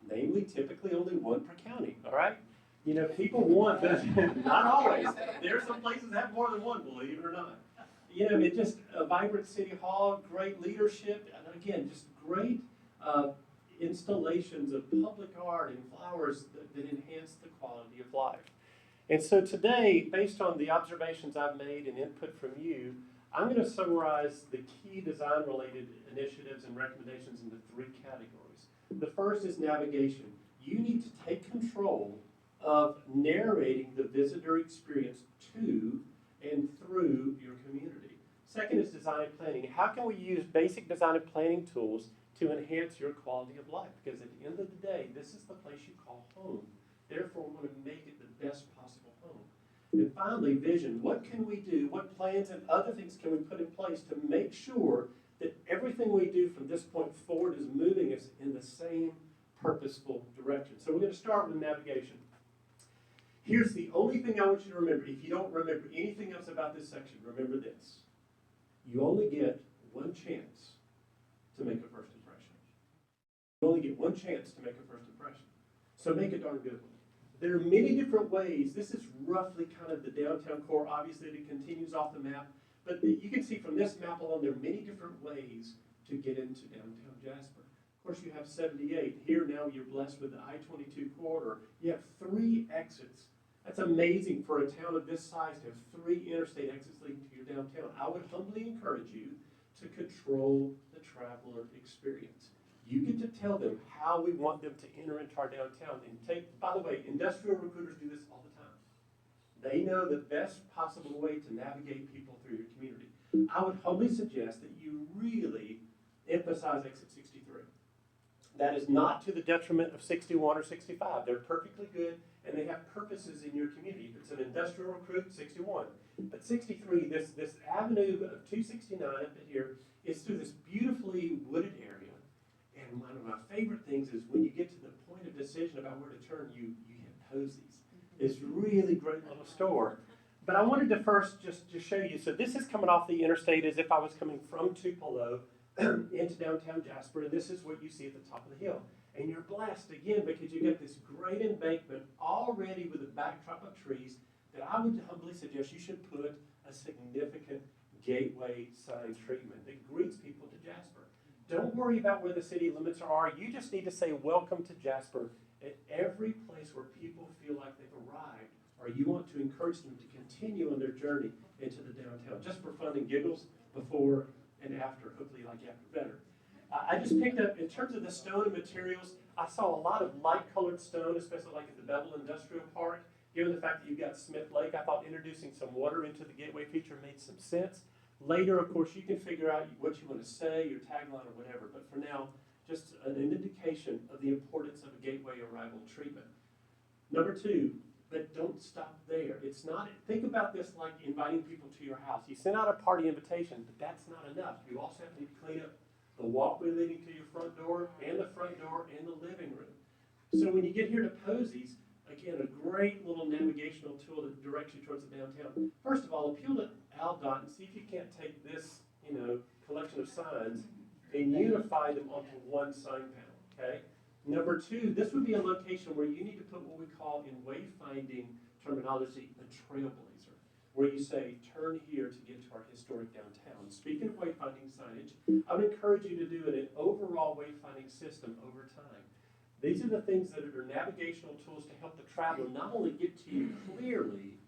Namely, typically only one per county, all right? You know, people want this, not always. There are some places that have more than one, believe it or not. You know, it's just a vibrant city hall, great leadership, and again, just great installations of public art and flowers that enhance the quality of life. And so today, based on the observations I've made and input from you, I'm going to summarize the key design-related initiatives and recommendations into 3 categories. The first is navigation. You need to take control of narrating the visitor experience to and through your community. Second is design and planning. How can we use basic design and planning tools to enhance your quality of life? Because at the end of the day, this is the place you call home. Therefore, we want to make it the best possible home. And finally, vision. What can we do? What plans and other things can we put in place to make sure that everything we do from this point forward is moving us in the same purposeful direction? So we're going to start with navigation. Here's the only thing I want you to remember. If you don't remember anything else about this section, remember this. You only get one chance to make a first impression. You only get one chance to make a first impression. So make a darn good one. There are many different ways. This is roughly kind of the downtown core. Obviously, it continues off the map. But you can see from this map alone, there are many different ways to get into downtown Jasper. Of course, you have 78. Here now you're blessed with the I-22 corridor. You have 3 exits. That's amazing for a town of this size to have 3 interstate exits leading to your downtown. I would humbly encourage you to control the traveler experience. You get to tell them how we want them to enter into our downtown and take, by the way, industrial recruiters do this all the time. They know the best possible way to navigate people through your community. I would humbly suggest that you really emphasize exit 63. That is not to the detriment of 61 or 65. They're perfectly good and they have purposes in your community. If it's an industrial recruit, 61. But 63, this avenue of 269 up here is through this beautifully wooded area. And one of my favorite things is when you get to the point of decision about where to turn, you hit Posey's. It's really great little store. But I wanted to first just show you. So this is coming off the interstate as if I was coming from Tupelo into downtown Jasper. And this is what you see at the top of the hill. And you're blessed, again, because you get this great embankment already with a backdrop of trees that I would humbly suggest you should put a significant gateway sign treatment that greets people to Jasper. Don't worry about where the city limits are. You just need to say welcome to Jasper at every place where people feel like they've arrived, or you want to encourage them to continue on their journey into the downtown, just for fun and giggles before and after. Hopefully you like after better. I just picked up, in terms of the stone and materials, I saw a lot of light-colored stone, especially like at the Bevel Industrial Park. Given the fact that you've got Smith Lake, I thought introducing some water into the gateway feature made some sense. Later, of course, you can figure out what you want to say, your tagline or whatever, but for now, just an indication of the importance of a gateway arrival treatment. Number 2, But don't stop there. It's not, think about this like inviting people to your house. You send out a party invitation, but that's not enough. You also have to clean up the walkway leading to your front door and the front door and the living room. So when you get here to Posey's, again, a great little navigational tool that directs you towards the downtown. First of all, appeal to AlDOT and see if you can't take this, collection of signs and unify them onto one sign panel, okay? Number two, this would be a location where you need to put what we call in wayfinding terminology, a trailblazer, where you say, turn here to get to our historic downtown. Speaking of wayfinding signage, I would encourage you to do an overall wayfinding system over time. These are the things that are navigational tools to help the traveler not only get to you clearly,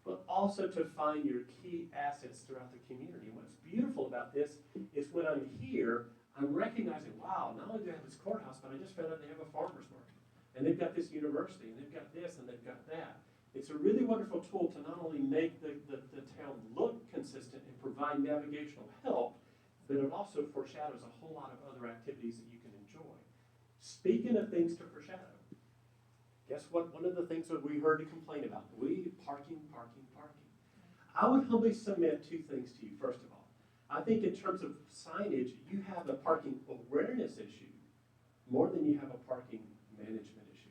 but also to find your key assets throughout the community. What's beautiful about this is when I'm here, I'm recognizing, wow, not only do they have this courthouse, but I just found out they have a farmer's market. And they've got this university, and they've got this, and they've got that. It's a really wonderful tool to not only make the town look consistent and provide navigational help, but it also foreshadows a whole lot of other activities that you can enjoy. Speaking of things to foreshadow, guess what? One of the things that we heard to complain about, parking. I would humbly submit two things to you, first of all. I think in terms of signage, you have a parking awareness issue more than you have a parking management issue.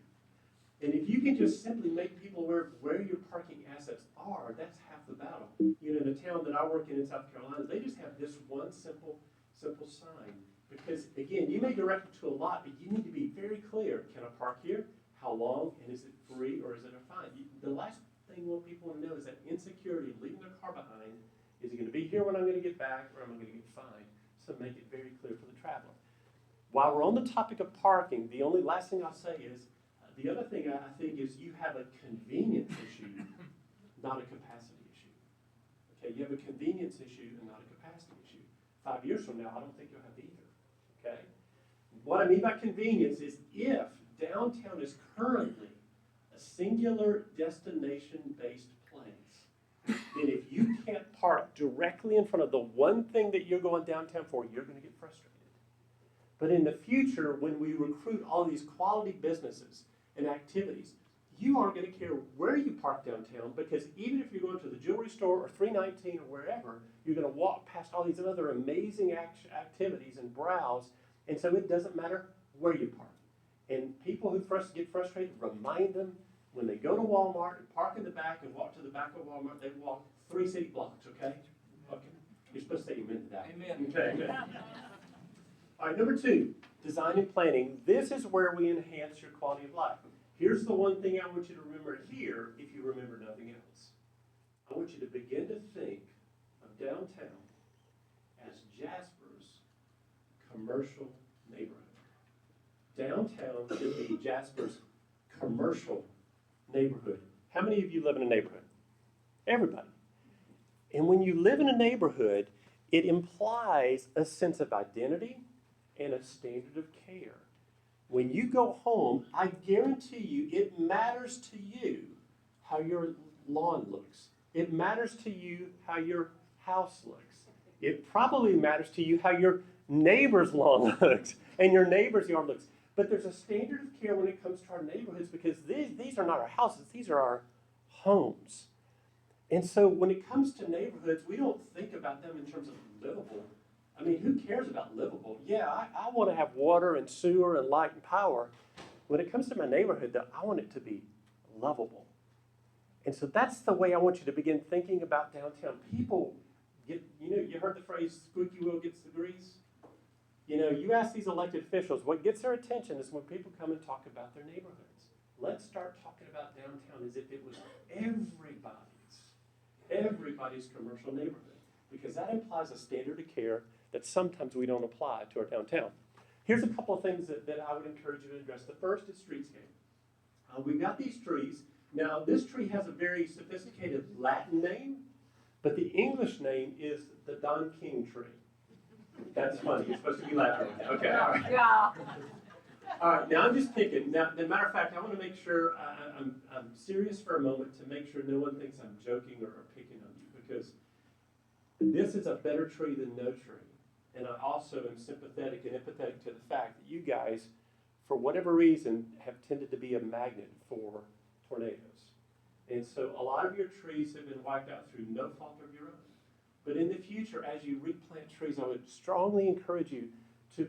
And if you can just simply make people aware of where your parking assets are, that's half the battle. In a town that I work in South Carolina, they just have this one simple sign. Because again, you may direct them to a lot, but you need to be very clear. Can I park here? How long? And is it free or is it a fine? The last thing what people want to know is that insecurity of leaving their car behind. Is it going to be here when I'm going to get back, or am I going to get fined? So make it very clear for the traveler. While we're on the topic of parking, the only last thing I'll say is, the other thing I think is you have a convenience issue, not a capacity issue. Okay, you have a convenience issue and not a capacity issue. 5 years from now, I don't think you'll have either. Okay? What I mean by convenience is if downtown is currently a singular destination-based place, then if you can't park directly in front of the one thing that you're going downtown for, you're going to get frustrated. But in the future, when we recruit all these quality businesses and activities, you aren't going to care where you park downtown, because even if you're going to the jewelry store or 319 or wherever, you're going to walk past all these other amazing activities and browse, and so it doesn't matter where you park. And people who get frustrated, remind them when they go to Walmart and park in the back and walk to the back of Walmart, they walk 3 city blocks, okay? Okay. You're supposed to say amen to that. Amen. Okay. All right, number 2, design and planning. This is where we enhance your quality of life. Here's the one thing I want you to remember here if you remember nothing else. I want you to begin to think of downtown as Jasper's commercial neighborhood. Downtown should be Jasper's commercial neighborhood. How many of you live in a neighborhood? Everybody. And when you live in a neighborhood, it implies a sense of identity and a standard of care. When you go home, I guarantee you it matters to you how your lawn looks. It matters to you how your house looks. It probably matters to you how your neighbor's lawn looks and your neighbor's yard looks. But there's a standard of care when it comes to our neighborhoods, because these are not our houses, these are our homes. And so when it comes to neighborhoods, we don't think about them in terms of livable. I mean, who cares about livable? Yeah, I want to have water and sewer and light and power. When it comes to my neighborhood, though, I want it to be lovable. And so that's the way I want you to begin thinking about downtown. People get, you heard the phrase, squeaky wheel gets the grease? You ask these elected officials, what gets their attention is when people come and talk about their neighborhoods. Let's start talking about downtown as if it was everybody's commercial neighborhood, because that implies a standard of care that sometimes we don't apply to our downtown. Here's a couple of things that I would encourage you to address. The first is streetscape. We've got these trees. Now, this tree has a very sophisticated Latin name, but the English name is the Don King tree. That's funny. You're supposed to be laughing at that. Okay, all right. Yeah. All right, now I'm just picking. Now, as a matter of fact, I want to make sure I'm serious for a moment to make sure no one thinks I'm joking or picking on you, because this is a better tree than no tree. And I also am sympathetic and empathetic to the fact that you guys, for whatever reason, have tended to be a magnet for tornadoes. And so a lot of your trees have been wiped out through no fault of your own. But in the future, as you replant trees, I would strongly encourage you to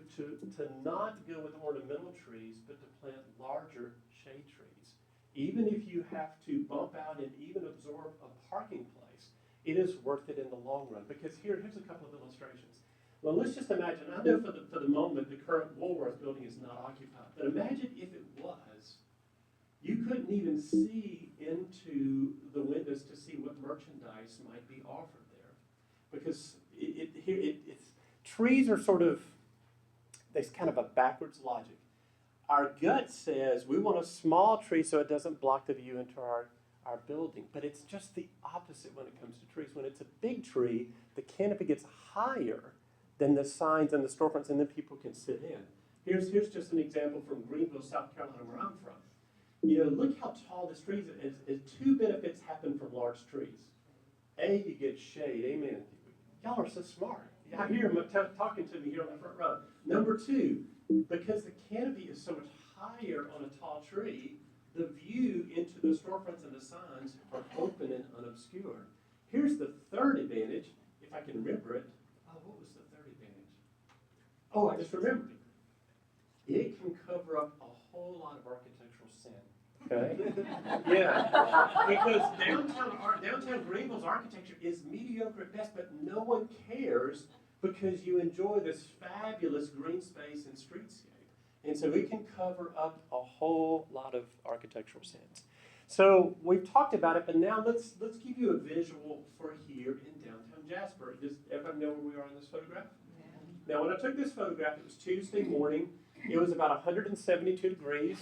not go with ornamental trees, but to plant larger shade trees. Even if you have to bump out and even absorb a parking place, it is worth it in the long run. Because here's a couple of illustrations. Well, let's just imagine, I know for the moment the current Woolworth building is not occupied, but imagine if it was. You couldn't even see into the windows to see what merchandise might be offered there. Because trees are sort of, there's kind of a backwards logic. Our gut says we want a small tree so it doesn't block the view into our building, but it's just the opposite when it comes to trees. When it's a big tree, the canopy gets higher than the signs and the storefronts, and then people can sit in. Here's just an example from Greenville, South Carolina, where I'm from. You know, look how tall this tree is. Two benefits happen from large trees. A, you get shade. Amen. Y'all are so smart. I hear them talking to me here on the front row. Number two, because the canopy is so much higher on a tall tree, the view into the storefronts and the signs are open and unobscured. Here's the third advantage, if I can remember it. Oh, what was the third advantage? Oh, I just remembered it. It can cover up a whole lot of architectural sin. Okay? Yeah. Because downtown Greenville's architecture is mediocre at best, but no one cares because you enjoy this fabulous green space and streetscape. And so it can cover up a whole lot of architectural sins. So we've talked about it, but now let's give you a visual for here in downtown Jasper. Does everybody know where we are in this photograph? Yeah. Now when I took this photograph, it was Tuesday morning. It was about 172 degrees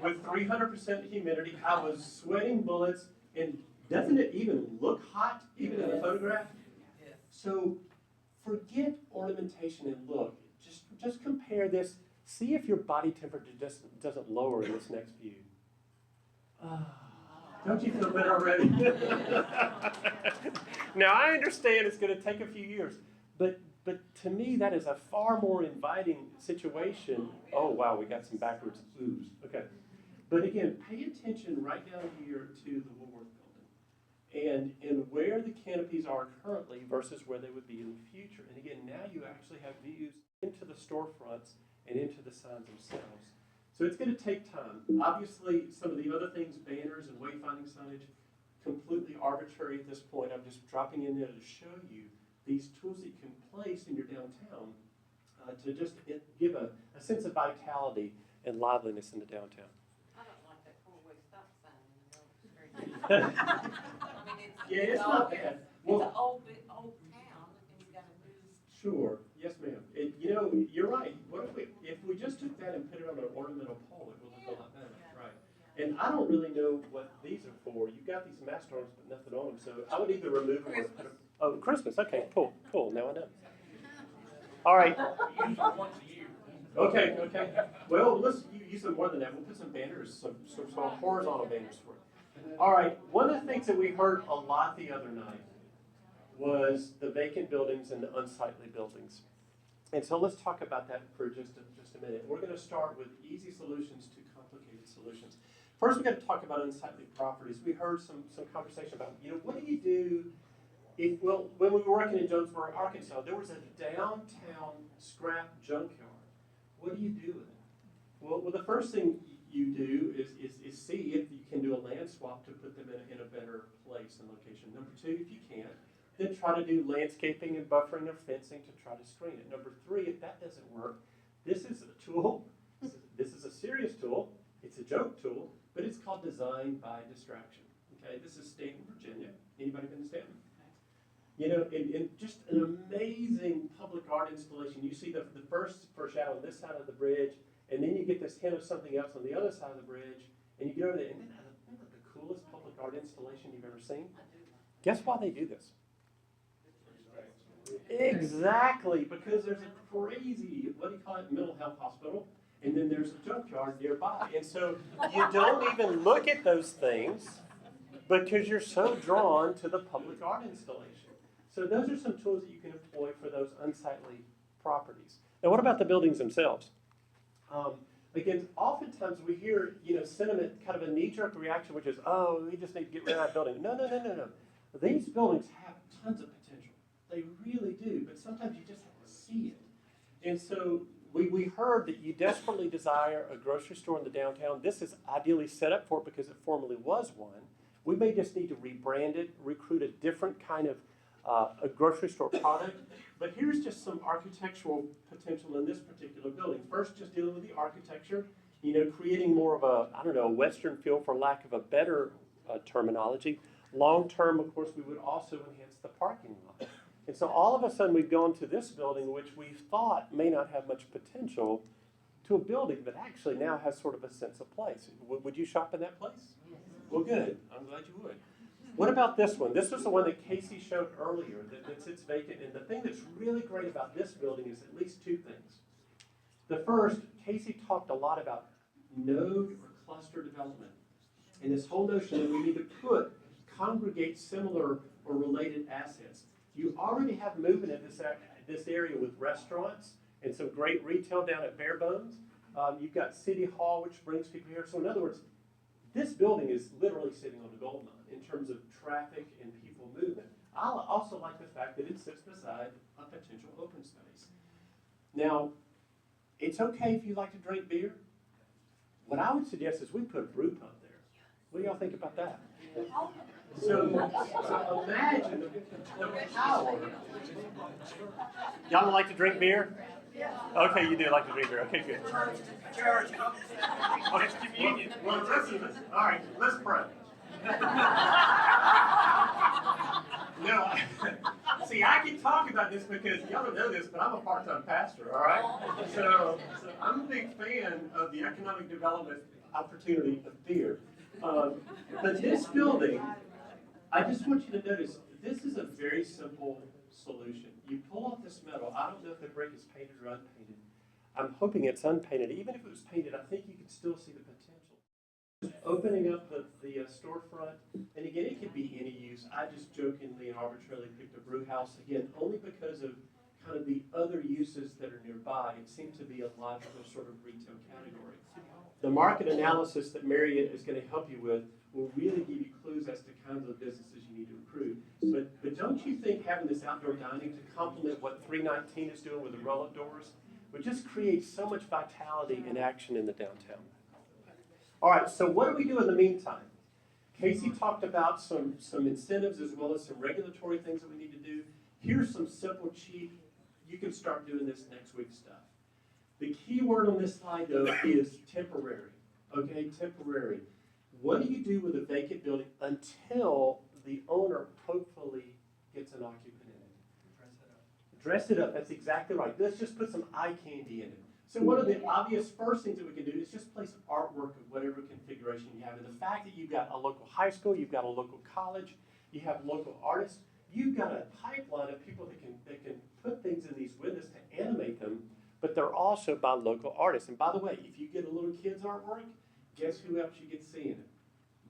with 300% humidity. I was sweating bullets, and doesn't it even look hot, even in the photograph? Yes. So forget ornamentation and look. Just compare this. See if your body temperature just doesn't lower in this next view. Don't you feel better already? Now I understand it's going to take a few years, but to me that is a far more inviting situation. Oh wow, we got some backwards oohs. Okay, but again, pay attention right down here to the Woolworth building, and where the canopies are currently versus where they would be in the future. And again, now you actually have views into the storefronts and into the signs themselves. So it's going to take time. Obviously, some of the other things, banners and wayfinding signage, completely arbitrary at this point. I'm just dropping in there to show you these tools that you can place in your downtown to just give a sense of vitality and liveliness in the downtown. I don't like that four-way stop sign in the middle of the street. I mean, It's not bad. Well, it's an old town, and you gotta move. Sure. Yes, ma'am. You're right. What if we just took that and put it on an ornamental pole, it would look a lot better. Right. And I don't really know what these are for. You've got these mast arms, but nothing on them. So I would either remove them or put them. Oh, Christmas. Okay, cool. Now I know. All right. Okay. Well, let's use them more than that. We'll put some banners, some horizontal banners for it. All right. One of the things that we heard a lot the other night was the vacant buildings and the unsightly buildings. And so let's talk about that for just a minute. We're going to start with easy solutions to complicated solutions. First, we've got to talk about unsightly properties. We heard some conversation about, what do you do when we were working in Jonesboro, Arkansas, there was a downtown scrap junkyard. What do you do with it? Well, the first thing you do is see if you can do a land swap to put them in a better place and location. Number two, if you can't, then try to do landscaping and buffering or fencing to try to screen it. Number three, if that doesn't work, this is a tool. This is a serious tool. It's a joke tool, but it's called design by distraction. Okay, this is Stanton, Virginia. Anybody been to Stanton? And just an amazing public art installation. You see the first shadow on this side of the bridge, and then you get this hint of something else on the other side of the bridge, and you get over there, and isn't that the coolest public art installation you've ever seen? Guess why they do this? Exactly, because there's a crazy, mental health hospital, and then there's a junkyard nearby. And so you don't even look at those things because you're so drawn to the public art installation. So those are some tools that you can employ for those unsightly properties. Now what about the buildings themselves? again, oftentimes we hear, sentiment, kind of a knee-jerk reaction, which is, oh, we just need to get rid of that building. No, no, no, no, no. These buildings have tons of potential. They really do, but sometimes you just have to see it. And so we heard that you desperately desire a grocery store in the downtown. This is ideally set up for it because it formerly was one. We may just need to rebrand it, recruit a different kind of a grocery store product. But here's just some architectural potential in this particular building. First, just dealing with the architecture, creating more of a Western feel, for lack of a better terminology. Long term, of course, we would also enhance the parking lot. And so all of a sudden we've gone to this building, which we thought may not have much potential, to a building that actually now has sort of a sense of place. Would you shop in that place? Well, good. I'm glad you would. What about this one? This was the one that Casey showed earlier that sits vacant. And the thing that's really great about this building is at least two things. The first, Casey talked a lot about node or cluster development. And this whole notion that we need to congregate similar or related assets. You already have movement in this area with restaurants and some great retail down at Bare Bones. You've got City Hall, which brings people here. So in other words, this building is literally sitting on a gold mine in terms of traffic and people movement. I also like the fact that it sits beside a potential open space. Now, it's okay if you like to drink beer. What I would suggest is we put a brew pub there. What do y'all think about that? So imagine the power. Y'all don't like to drink beer? Okay, you do like to drink beer. Okay, good. Oh, it's communion. Well, listen. All right, let's pray. No, see, I can talk about this because y'all don't know this, but I'm a part-time pastor, all right? So I'm a big fan of the economic development opportunity of beer. But this building, I just want you to notice, this is a very simple solution. You pull off this metal. I don't know if the brick is painted or unpainted. I'm hoping it's unpainted. Even if it was painted, I think you can still see the potential. Just opening up the storefront, and again, it could be any use. I just jokingly and arbitrarily picked a brew house, again, only because of kind of the other uses that are nearby. It seems to be a logical sort of retail category. The market analysis that Marriott is going to help you with will really give you clues as to kinds of businesses you need to improve. But don't you think having this outdoor dining to complement what 319 is doing with the roll-up doors would just create so much vitality and action in the downtown? All right, so what do we do in the meantime? Casey talked about some incentives as well as some regulatory things that we need to do. Here's some simple, cheap, you can start doing this next week stuff. The key word on this slide, though, is temporary. Okay, temporary. What do you do with a vacant building until the owner hopefully gets an occupant in it? Dress it up. That's exactly right. Let's just put some eye candy in it. So one of the obvious first things that we can do is just place artwork of whatever configuration you have. And the fact that you've got a local high school, you've got a local college, you have local artists, you've got a pipeline of people that can put things in these windows to animate them, but they're also by local artists. And by the way, if you get a little kid's artwork, guess who else you get seeing it?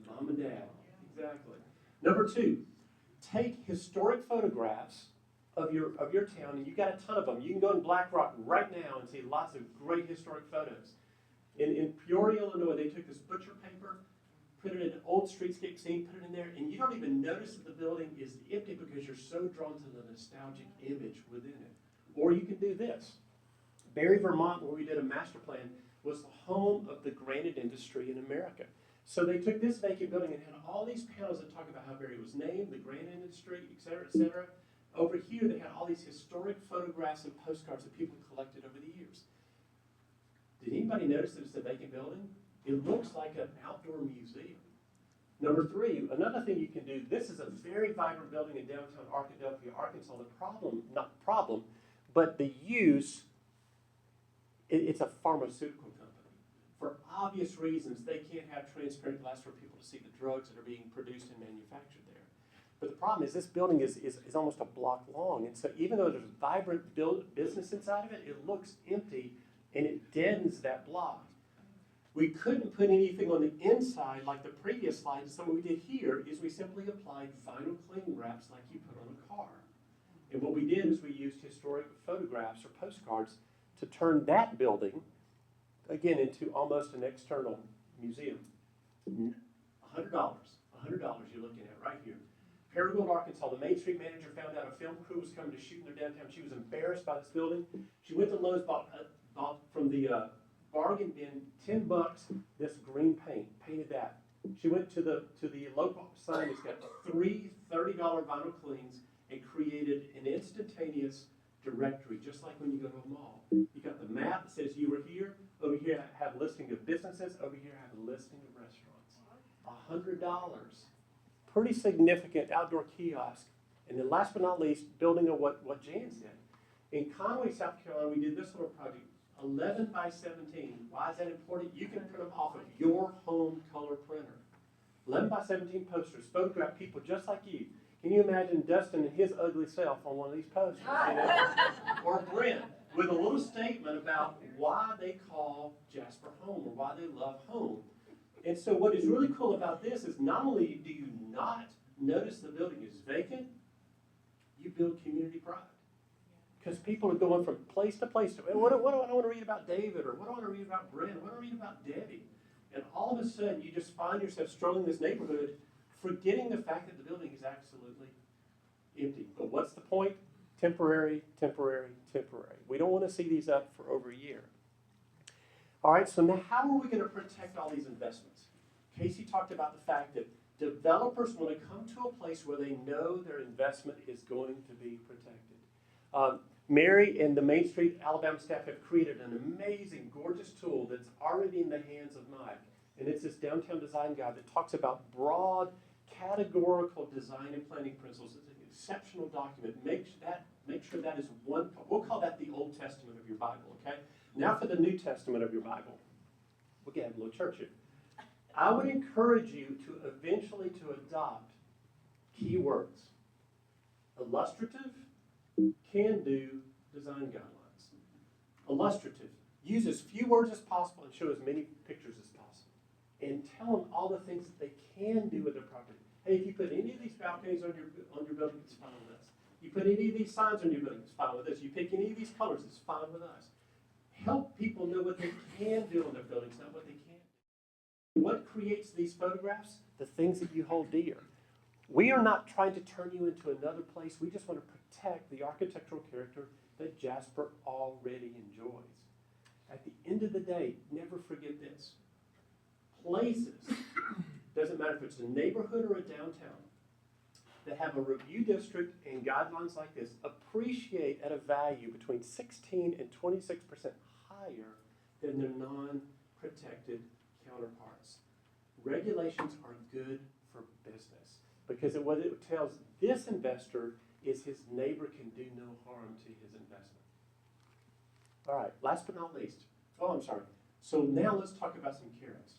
Mom and dad. Exactly. Number two, take historic photographs of your town, and you've got a ton of them. You can go in Black Rock right now and see lots of great historic photos. In Peoria, Illinois, they took this butcher paper, put it in an old streetscape scene, put it in there, and you don't even notice that the building is empty because you're so drawn to the nostalgic image within it. Or you can do this. Barry, Vermont, where we did a master plan, was the home of the granite industry in America. So they took this vacant building and had all these panels that talk about how Barry was named, the granite industry, et cetera, et cetera. Over here, they had all these historic photographs and postcards that people collected over the years. Did anybody notice that it's a vacant building? It looks like an outdoor museum. Number three, another thing you can do, this is a very vibrant building in downtown Arkadelphia, Arkansas. The problem, not the problem, but the use, it's a pharmaceutical company. For obvious reasons, they can't have transparent glass for people to see the drugs that are being produced and manufactured there. But the problem is this building is almost a block long. And so even though there's a vibrant business inside of it, it looks empty and it deadens that block. We couldn't put anything on the inside like the previous slide. So what we did here is we simply applied vinyl cling wraps like you put on a car. And what we did is we used historic photographs or postcards to turn that building again, into almost an external museum. $100, $100 you're looking at right here. Paragould, Arkansas, the Main Street manager found out a film crew was coming to shoot in their downtown. She was embarrassed by this building. She went to Lowe's, bought from the bargain bin, $10, this green paint, painted that. She went to the local sign that's got three $30 vinyl cleans and created an instantaneous directory, just like when you go to a mall. You got the map that says you were here. Over here I have a listing of businesses. Over here I have a listing of restaurants. $100. Pretty significant outdoor kiosk. And then last but not least, building on what Jan's did. In Conway, South Carolina, we did this little project, 11 by 17. Why is that important? You can print them off of your home color printer. 11 by 17 posters, photograph people just like you. Can you imagine Dustin and his ugly self on one of these posters? You know? Or Brent with a little statement about why they call Jasper home or why they love home. And so what is really cool about this is not only do you not notice the building is vacant, you build community pride. Because people are going from place to place. What do I want to read about David? Or what do I want to read about Brent? What do I read about Debbie? And all of a sudden, you just find yourself strolling this neighborhood, forgetting the fact that the building is absolutely empty. But what's the point? Temporary, temporary, temporary. We don't want to see these up for over a year. All right, so now how are we going to protect all these investments? Casey talked about the fact that developers want to come to a place where they know their investment is going to be protected. Mary and the Main Street Alabama staff have created an amazing, gorgeous tool that's already in the hands of Mike. And it's this downtown design guide that talks about broad, categorical design and planning principles. It's an exceptional document. Make sure that is one, we'll call that the Old Testament of your Bible, okay? Now for the New Testament of your Bible. We're going to have a little church here. I would encourage you to eventually to adopt keywords. Illustrative, can-do design guidelines. Illustrative, use as few words as possible and show as many pictures as possible. And tell them all the things that they can do with their property. Hey, if you put any of these balconies on your building, it's fine with us. You put any of these signs on your building, it's fine with us. You pick any of these colors, it's fine with us. Help people know what they can do on their buildings, not what they can't do. What creates these photographs? The things that you hold dear. We are not trying to turn you into another place. We just want to protect the architectural character that Jasper already enjoys. At the end of the day, never forget this. Places, doesn't matter if it's a neighborhood or a downtown, that have a review district and guidelines like this appreciate at a value between 16 and 26% higher than their non-protected counterparts. Regulations are good for business. Because what it tells this investor is his neighbor can do no harm to his investment. All right, last but not least. Oh, I'm sorry. So now let's talk about some carrots.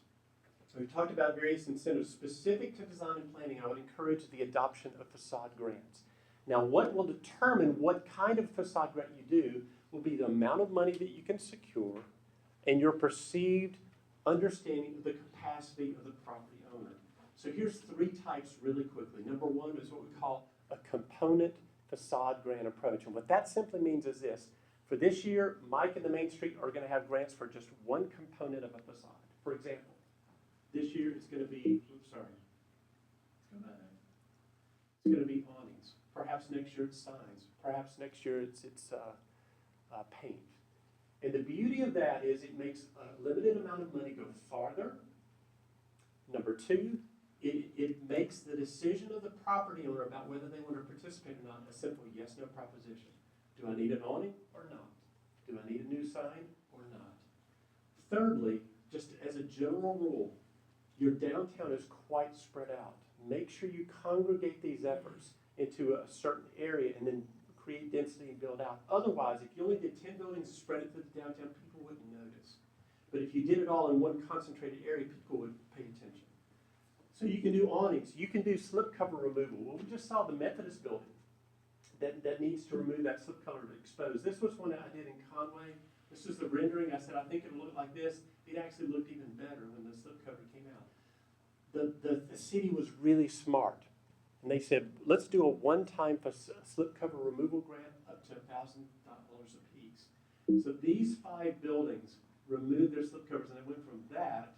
So we talked about various incentives specific to design and planning. I would encourage the adoption of facade grants. Now, what will determine what kind of facade grant you do will be the amount of money that you can secure and your perceived understanding of the capacity of the property owner. So here's three types really quickly. Number one is what we call a component facade grant approach. And what that simply means is this. For this year, Mike and the Main Street are going to have grants for just one component of a facade. For example, this year it's going to be, oops, sorry. Let's go back. It's going to be awnings. Perhaps next year it's signs. Perhaps next year it's paint. And the beauty of that is it makes a limited amount of money go farther. Number two, it makes the decision of the property owner about whether they want to participate or not a simple yes-no proposition. Do I need an awning or not? Do I need a new sign or not? Thirdly, just as a general rule, your downtown is quite spread out. Make sure you congregate these efforts into a certain area and then create density and build out. Otherwise, if you only did 10 buildings and spread it through the downtown, people wouldn't notice. But if you did it all in one concentrated area, people would pay attention. So you can do awnings. You can do slipcover removal. Well, we just saw the Methodist building that needs to remove that slipcover exposed. This was one that I did in Conway. This was the rendering. I said, I think it'll look like this. It actually looked even better when the slipcover came out. The city was really smart. And they said, let's do a one-time slipcover removal grant up to $1,000 a piece. So these 5 buildings removed their slipcovers, and it went from that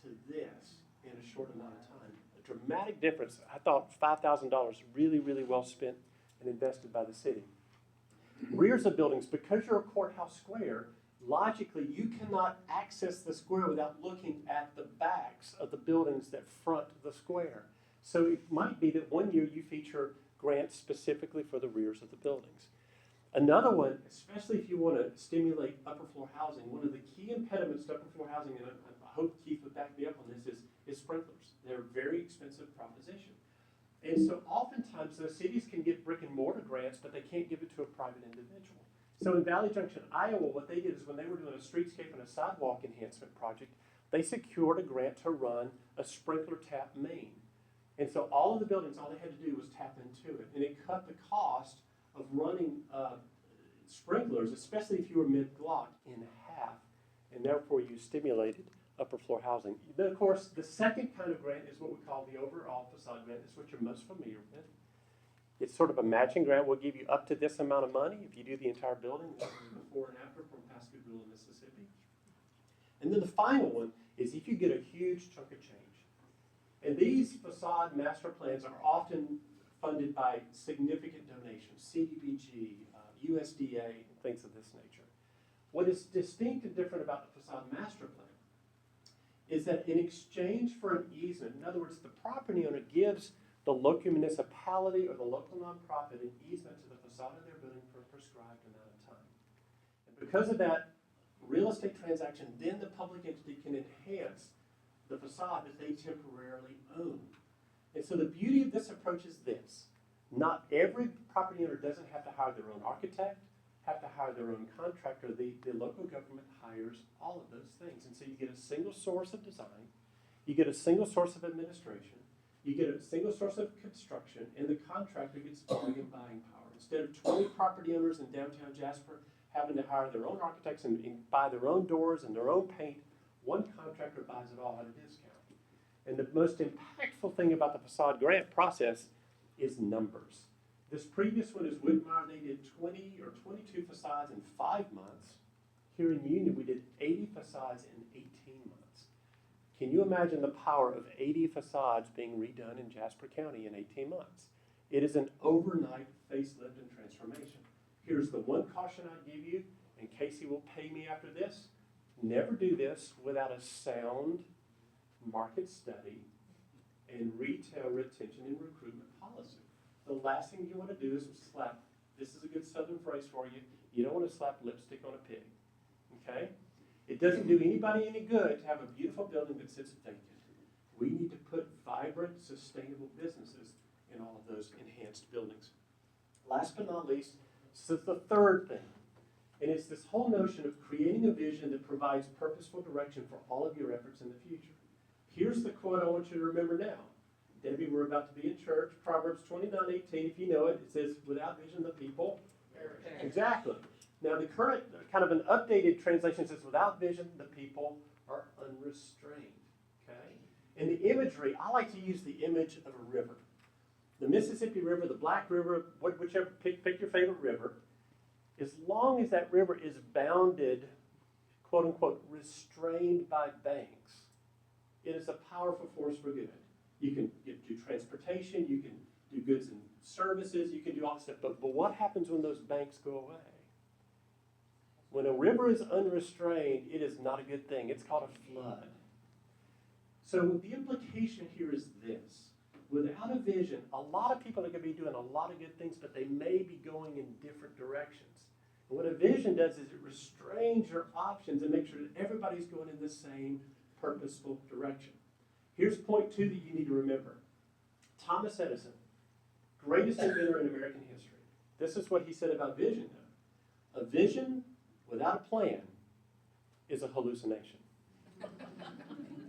to this in a short amount of time. A dramatic difference. I thought $5,000 really, really well spent and invested by the city. Rears of buildings, because you're a courthouse square, logically you cannot access the square without looking at the backs of the buildings that front the square. So it might be that one year you feature grants specifically for the rears of the buildings. Another one, especially if you want to stimulate upper floor housing, one of the key impediments to upper floor housing, and I hope Keith would back me up on this, is sprinklers. They're a very expensive proposition. And so oftentimes the cities can get brick and mortar grants, but they can't give it to a private individual. So in Valley Junction, Iowa, what they did is when they were doing a streetscape and a sidewalk enhancement project, they secured a grant to run a sprinkler tap main. And so all of the buildings, all they had to do was tap into it. And it cut the cost of running sprinklers, especially if you were mid-block, in half. And therefore you stimulated upper floor housing. Then of course, the second kind of grant is what we call the overall facade grant. It's what you're most familiar with. It's sort of a matching grant. We'll give you up to this amount of money if you do the entire building. This is before and after from Pascagoula, Mississippi. And then the final one is if you get a huge chunk of change. And these facade master plans are often funded by significant donations, CDBG, USDA, things of this nature. What is distinct and different about the facade master plan is that in exchange for an easement, in other words, the property owner gives the local municipality or the local nonprofit an easement to the facade of their building for a prescribed amount of time. And because of that real estate transaction, then the public entity can enhance the facade that they temporarily own. And so the beauty of this approach is this. Not every property owner doesn't have to hire their own architect, have to hire their own contractor. The local government hires all of those things. And so you get a single source of design, you get a single source of administration, you get a single source of construction, and the contractor gets bargain buying power. Instead of 20 property owners in downtown Jasper having to hire their own architects and buy their own doors and their own paint, one contractor buys it all at a discount. And the most impactful thing about the facade grant process is numbers. This previous one is Whitmire. They did 20 or 22 facades in 5 months. Here in Union, we did 80 facades in 18 months. Can you imagine the power of 80 facades being redone in Jasper County in 18 months? It is an overnight facelift and transformation. Here's the one caution I give you, and Casey will pay me after this. Never do this without a sound market study and retail retention and recruitment policy. The last thing you want to do is slap, this is a good southern phrase for you, you don't want to slap lipstick on a pig, okay? It doesn't do anybody any good to have a beautiful building that sits vacant. We need to put vibrant, sustainable businesses in all of those enhanced buildings. Last but not least, this is the third thing. And it's this whole notion of creating a vision that provides purposeful direction for all of your efforts in the future. Here's the quote I want you to remember now. Debbie, we're about to be in church. Proverbs 29:18, if you know it, it says, without vision the people perish. Exactly. Now the current, kind of an updated translation says, without vision the people are unrestrained. Okay? And the imagery, I like to use the image of a river. The Mississippi River, the Black River, whichever, pick your favorite river. As long as that river is bounded, quote unquote, restrained by banks, it is a powerful force for good. You can do transportation, you can do goods and services, you can do all this stuff, but what happens when those banks go away? When a river is unrestrained, it is not a good thing. It's called a flood. So the implication here is this. Without a vision, a lot of people are going to be doing a lot of good things, but they may be going in different directions. And what a vision does is it restrains your options and makes sure that everybody's going in the same purposeful direction. Here's point 2 that you need to remember. Thomas Edison, greatest inventor in American history. This is what he said about vision. A vision without a plan is a hallucination.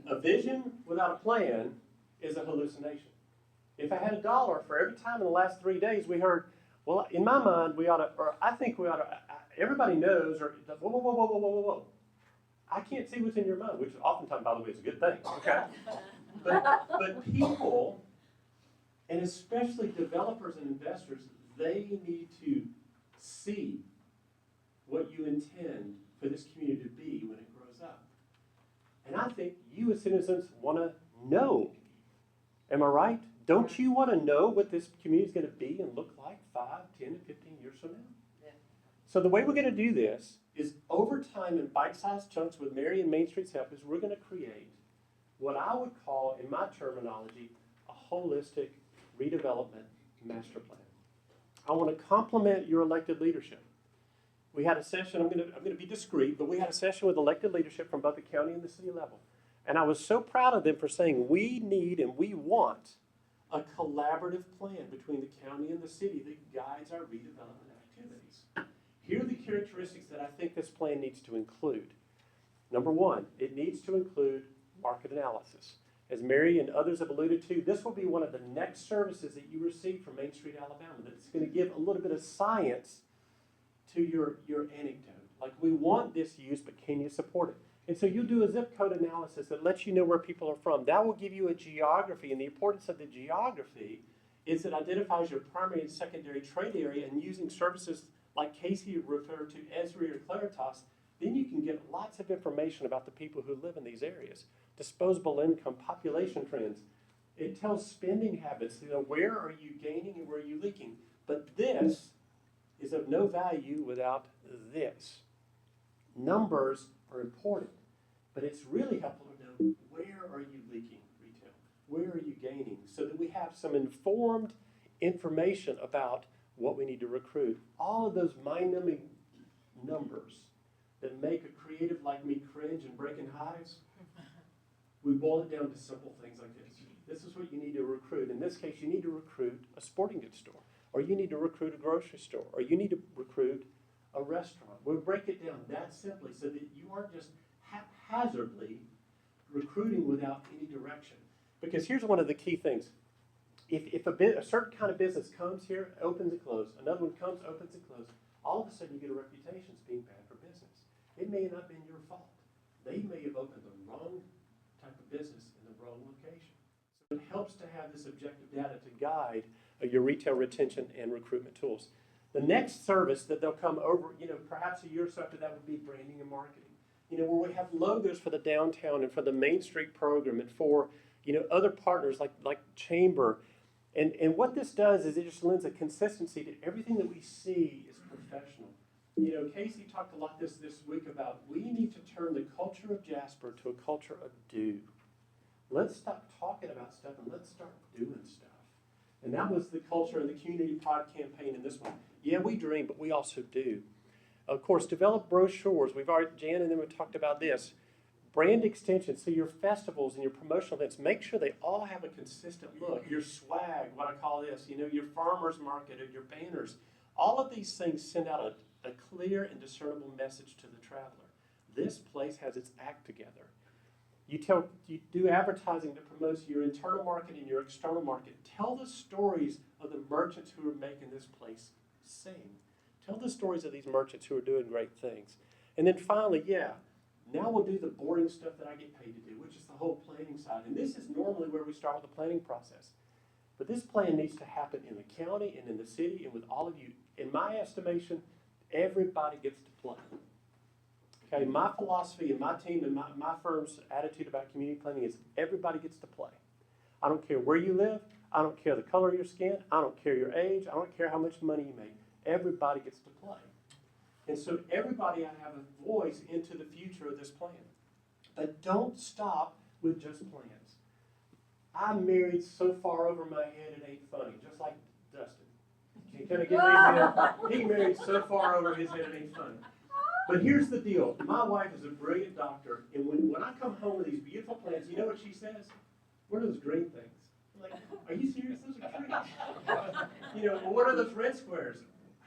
A vision without a plan is a hallucination. If I had $1 for every time in the last 3 days we heard, well, in my mind, we ought to, or I think we ought to, everybody knows, or, whoa, whoa, whoa, whoa, whoa, whoa, whoa. I can't see what's in your mind, which oftentimes, by the way, is a good thing, okay? But people, and especially developers and investors, they need to see what you intend for this community to be when it grows up. And I think you as citizens want to know. Am I right? Don't you want to know what this community is going to be and look like 5, 10, and 15 years from now? Yeah. So the way we're going to do this is over time in bite-sized chunks with Mary and Main Street's help is we're going to create what I would call, in my terminology, a holistic redevelopment master plan. I want to complement your elected leadership. We had a session, I'm going to be discreet, but we had a session with elected leadership from both the county and the city level. And I was so proud of them for saying we need and we want a collaborative plan between the county and the city that guides our redevelopment activities. Here are the characteristics that I think this plan needs to include. Number one, it needs to include market analysis. As Mary and others have alluded to, this will be one of the next services that you receive from Main Street, Alabama, that's going to give a little bit of science to your anecdote. Like, we want this use, but can you support it? And so you'll do a zip code analysis that lets you know where people are from. That will give you a geography, and the importance of the geography is it identifies your primary and secondary trade area, and using services like Casey referred to, Esri or Claritas, then you can get lots of information about the people who live in these areas. Disposable income, population trends. It tells spending habits, where are you gaining and where are you leaking? But this is of no value without this. Numbers are important, but it's really helpful to know where are you leaking retail? Where are you gaining? So that we have some informed information about what we need to recruit. All of those mind-numbing numbers that make a creative like me cringe and breaking hives, we boil it down to simple things like this. This is what you need to recruit. In this case, you need to recruit a sporting goods store, or you need to recruit a grocery store, or you need to recruit a restaurant. We'll break it down that simply so that you aren't just haphazardly recruiting without any direction. Because here's one of the key things. If a certain kind of business comes here, opens and closes, another one comes, opens and closes, all of a sudden you get a reputation as being bad for business. It may not have been your fault. They may have opened the wrong type of business in the wrong location. So it helps to have this objective data to guide your retail retention and recruitment tools. The next service that they'll come over, perhaps a year or so after that would be branding and marketing. Where we have logos for the downtown and for the Main Street program and for, other partners like Chamber. And what this does is it just lends a consistency to everything that we see is professional. Casey talked a lot this week about we need to turn the culture of Jasper to a culture of do. Let's stop talking about stuff and let's start doing stuff. And that was the culture of the Community Pride campaign in this one. Yeah, we dream, but we also do. Of course, develop brochures. Jan and them have talked about this. Brand extensions, so your festivals and your promotional events, make sure they all have a consistent look. Your swag, what I call this, your farmer's market or your banners. All of these things send out a clear and discernible message to the traveler. This place has its act together. You do advertising that promotes your internal market and your external market. Tell the stories of the merchants who are making this place sing. Tell the stories of these merchants who are doing great things. And then finally, now we'll do the boring stuff that I get paid to do, which is the whole planning side. And this is normally where we start with the planning process. But this plan needs to happen in the county and in the city and with all of you. In my estimation, everybody gets to play. Okay, my philosophy and my team and my firm's attitude about community planning is everybody gets to play. I don't care where you live. I don't care the color of your skin. I don't care your age. I don't care how much money you make. Everybody gets to play. And so everybody I have a voice into the future of this plan. But don't stop with just plans. I'm married so far over my head it ain't funny, just like Dustin. Can I get he married so far over his head it ain't funny. But here's the deal. My wife is a brilliant doctor, and when I come home with these beautiful plants, you know what she says? What are those green things? I'm like, are you serious? Those are trees. Well, what are those red squares?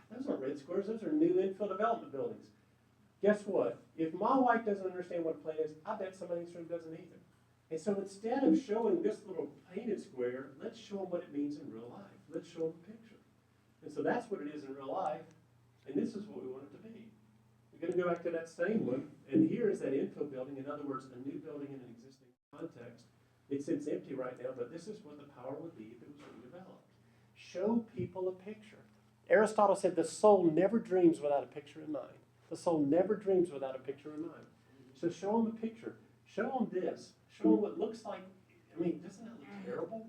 Those aren't red squares. Those are new infill development buildings. Guess what? If my wife doesn't understand what a plant is, I bet somebody in this room doesn't either. And so instead of showing this little painted square, let's show them what it means in real life. Let's show them a picture. And so that's what it is in real life, and this is what we want it to be. We're going to go back to that same one, and here is that infill building. In other words, a new building in an existing context. It sits empty right now, but this is what the power would be if it was redeveloped. Show people a picture. Aristotle said the soul never dreams without a picture in mind. The soul never dreams without a picture in mind. So show them a picture. Show them this. Show them what looks like. I mean, doesn't that look terrible?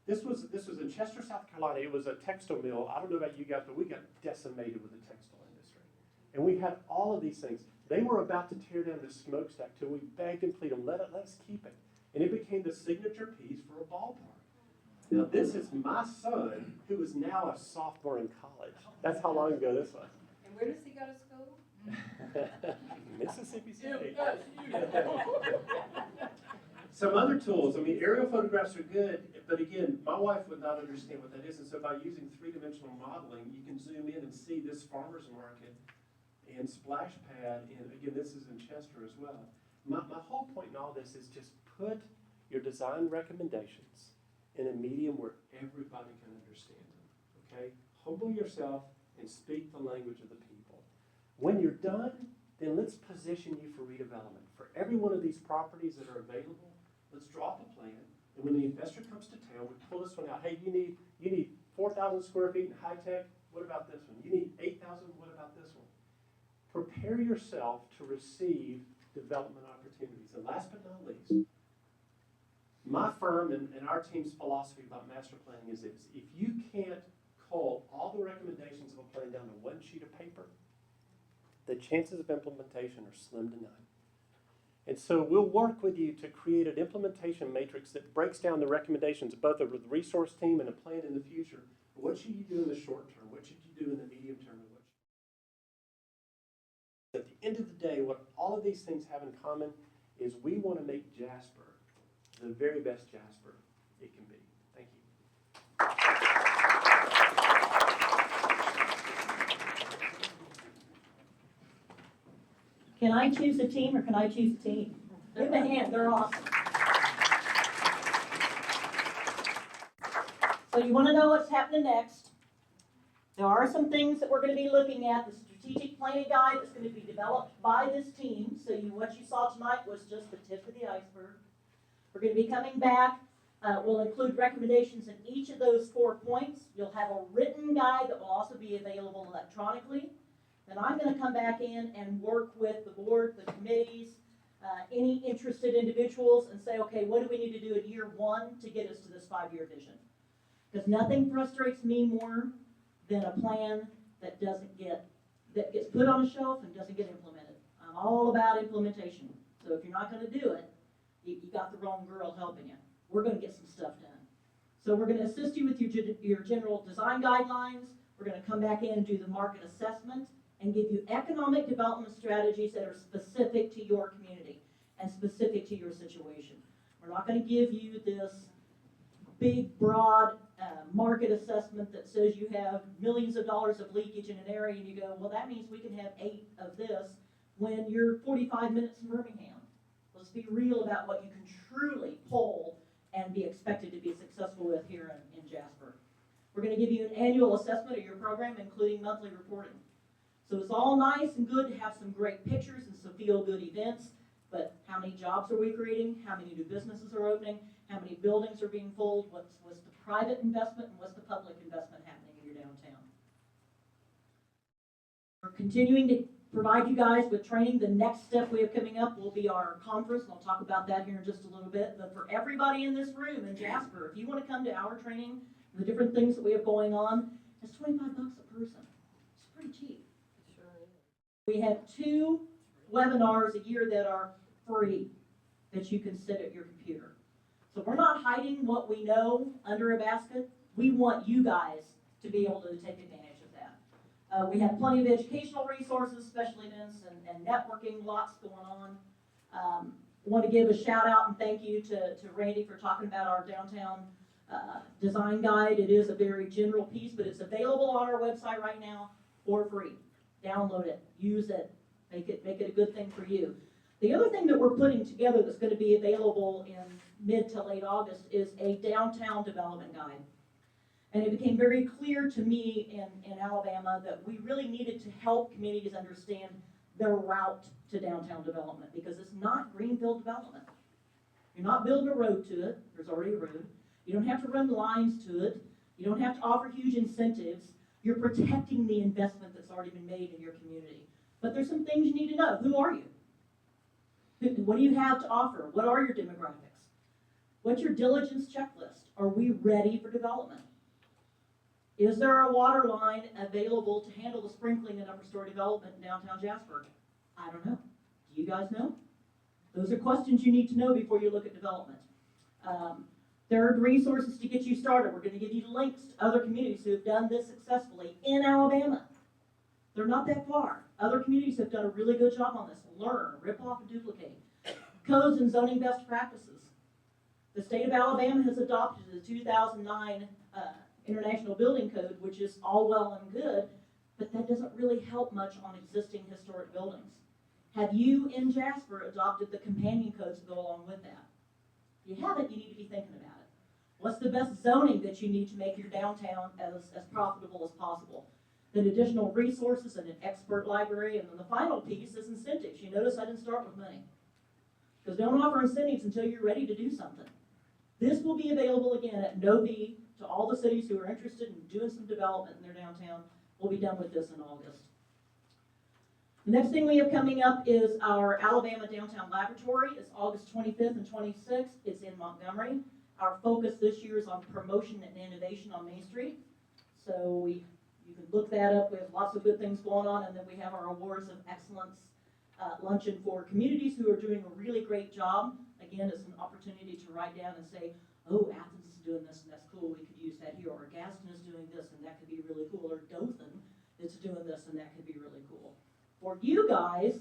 This was in Chester, South Carolina. It was a textile mill. I don't know about you guys, but we got decimated with the textile industry. And we had all of these things. They were about to tear down the smokestack till we begged and pleaded them, let us keep it. And it became the signature piece for a ballpark. Now this is my son, who is now a sophomore in college. That's how long ago this was. And where does he go to school? Mississippi State. Some other tools, I mean, aerial photographs are good, but again, my wife would not understand what that is, and so by using three-dimensional modeling, you can zoom in and see this farmer's market and splash pad, and again, this is in Chester as well. My whole point in all this is just put your design recommendations in a medium where everybody can understand them, okay? Humble yourself and speak the language of the people. When you're done, then let's position you for redevelopment. For every one of these properties that are available, let's draw up a plan, and when the investor comes to town, we pull this one out. Hey, you need 4,000 square feet in high tech, what about this one? You need 8,000, what about this one? Prepare yourself to receive development opportunities. And last but not least, my firm and our team's philosophy about master planning is this: if you can't cull all the recommendations of a plan down to one sheet of paper, the chances of implementation are slim to none. And so we'll work with you to create an implementation matrix that breaks down the recommendations both of the resource team and a plan in the future. What should you do in the short term? What should you do in the medium term? And at the end of the day, what all of these things have in common is we want to make Jasper the very best Jasper it can be. Thank you. Can I choose a team or can I choose a team? Give them a hand, they're awesome. So you want to know what's happening next. There are some things that we're going to be looking at. The strategic planning guide that's going to be developed by this team. So what you saw tonight was just the tip of the iceberg. We're going to be coming back. We'll include recommendations in each of those 4 points. You'll have a written guide that will also be available electronically. Then I'm going to come back in and work with the board, the committees, any interested individuals and say, okay, what do we need to do in year 1 to get us to this 5-year vision? Because nothing frustrates me more than a plan that gets put on a shelf and doesn't get implemented. I'm all about implementation. So if you're not going to do it, you got the wrong girl helping you. We're going to get some stuff done. So we're going to assist you with your general design guidelines. We're going to come back in and do the market assessment and give you economic development strategies that are specific to your community and specific to your situation. We're not going to give you this big, broad market assessment that says you have millions of dollars of leakage in an area and you go, well, that means we can have 8 of this when you're 45 minutes from Birmingham. Let's be real about what you can truly pull and be expected to be successful with here in Jasper. We're going to give you an annual assessment of your program, including monthly reporting. So it's all nice and good to have some great pictures and some feel-good events, but how many jobs are we creating? How many new businesses are opening? How many buildings are being pulled? What's the private investment and what's the public investment happening in your downtown? We're continuing to provide you guys with training. The next step we have coming up will be our conference, and I'll talk about that here in just a little bit. But for everybody in this room in Jasper, if you want to come to our training, the different things that we have going on, it's $25 a person. It's pretty cheap. We have 2 webinars a year that are free that you can sit at your computer. So we're not hiding what we know under a basket. We want you guys to be able to take advantage of that. We have plenty of educational resources, special events, and networking, lots going on. Want to give a shout out and thank you to Randy for talking about our downtown design guide. It is a very general piece, but it's available on our website right now for free. Download it, use it, make it a good thing for you. The other thing that we're putting together that's going to be available in mid to late August is a downtown development guide. And it became very clear to me in Alabama that we really needed to help communities understand their route to downtown development, because it's not greenfield development. You're not building a road to it, there's already a road. You don't have to run lines to it. You don't have to offer huge incentives. You're protecting the investment that's already been made in your community. But there's some things you need to know. Who are you? What do you have to offer? What are your demographics? What's your diligence checklist? Are we ready for development? Is there a water line available to handle the sprinkling and upper story development in downtown Jasper? I don't know. Do you guys know? Those are questions you need to know before you look at development. Third, resources to get you started. We're going to give you links to other communities who have done this successfully in Alabama. They're not that far. Other communities have done a really good job on this. Learn, rip off, and duplicate. Codes and zoning best practices. The state of Alabama has adopted the 2009 International Building Code, which is all well and good, but that doesn't really help much on existing historic buildings. Have you in Jasper adopted the companion codes to go along with that? If you haven't, you need to be thinking about it. What's the best zoning that you need to make your downtown as profitable as possible? Then additional resources and an expert library, and then the final piece is incentives. You notice I didn't start with money. Because don't offer incentives until you're ready to do something. This will be available again at no fee to all the cities who are interested in doing some development in their downtown. We'll be done with this in August. The next thing we have coming up is our Alabama Downtown Laboratory. It's August 25th and 26th. It's in Montgomery. Our focus this year is on promotion and innovation on Main Street. So you can look that up. We have lots of good things going on, and then we have our Awards of Excellence luncheon for communities who are doing a really great job. Again, it's an opportunity to write down and say, oh, Athens is doing this and that's cool, we could use that here. Or Gaston is doing this and that could be really cool. Or Dothan is doing this and that could be really cool. For you guys,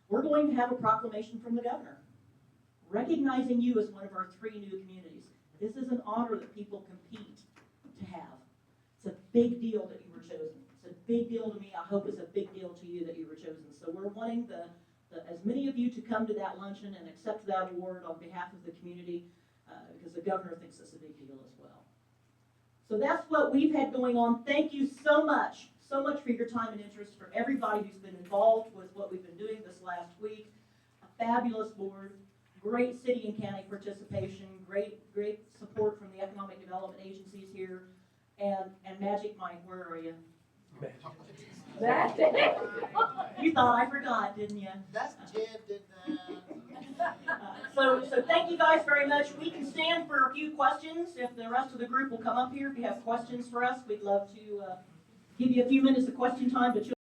we're going to have a proclamation from the governor recognizing you as one of our 3 new communities. This is an honor that people compete to have. It's a big deal that you were chosen. It's a big deal to me. I hope it's a big deal to you that you were chosen. So we're wanting as many of you to come to that luncheon and accept that award on behalf of the community because the governor thinks it's a big deal as well. So that's what we've had going on. Thank you so much for your time and interest, for everybody who's been involved with what we've been doing this last week. A fabulous board, great city and county participation, great support from the economic development agencies here, and Magic Mike, where are you? You thought I forgot, didn't you? That's Jed, didn't So thank you guys very much. We can stand for a few questions. If the rest of the group will come up here, if you have questions for us, we'd love to give you a few minutes of question time, but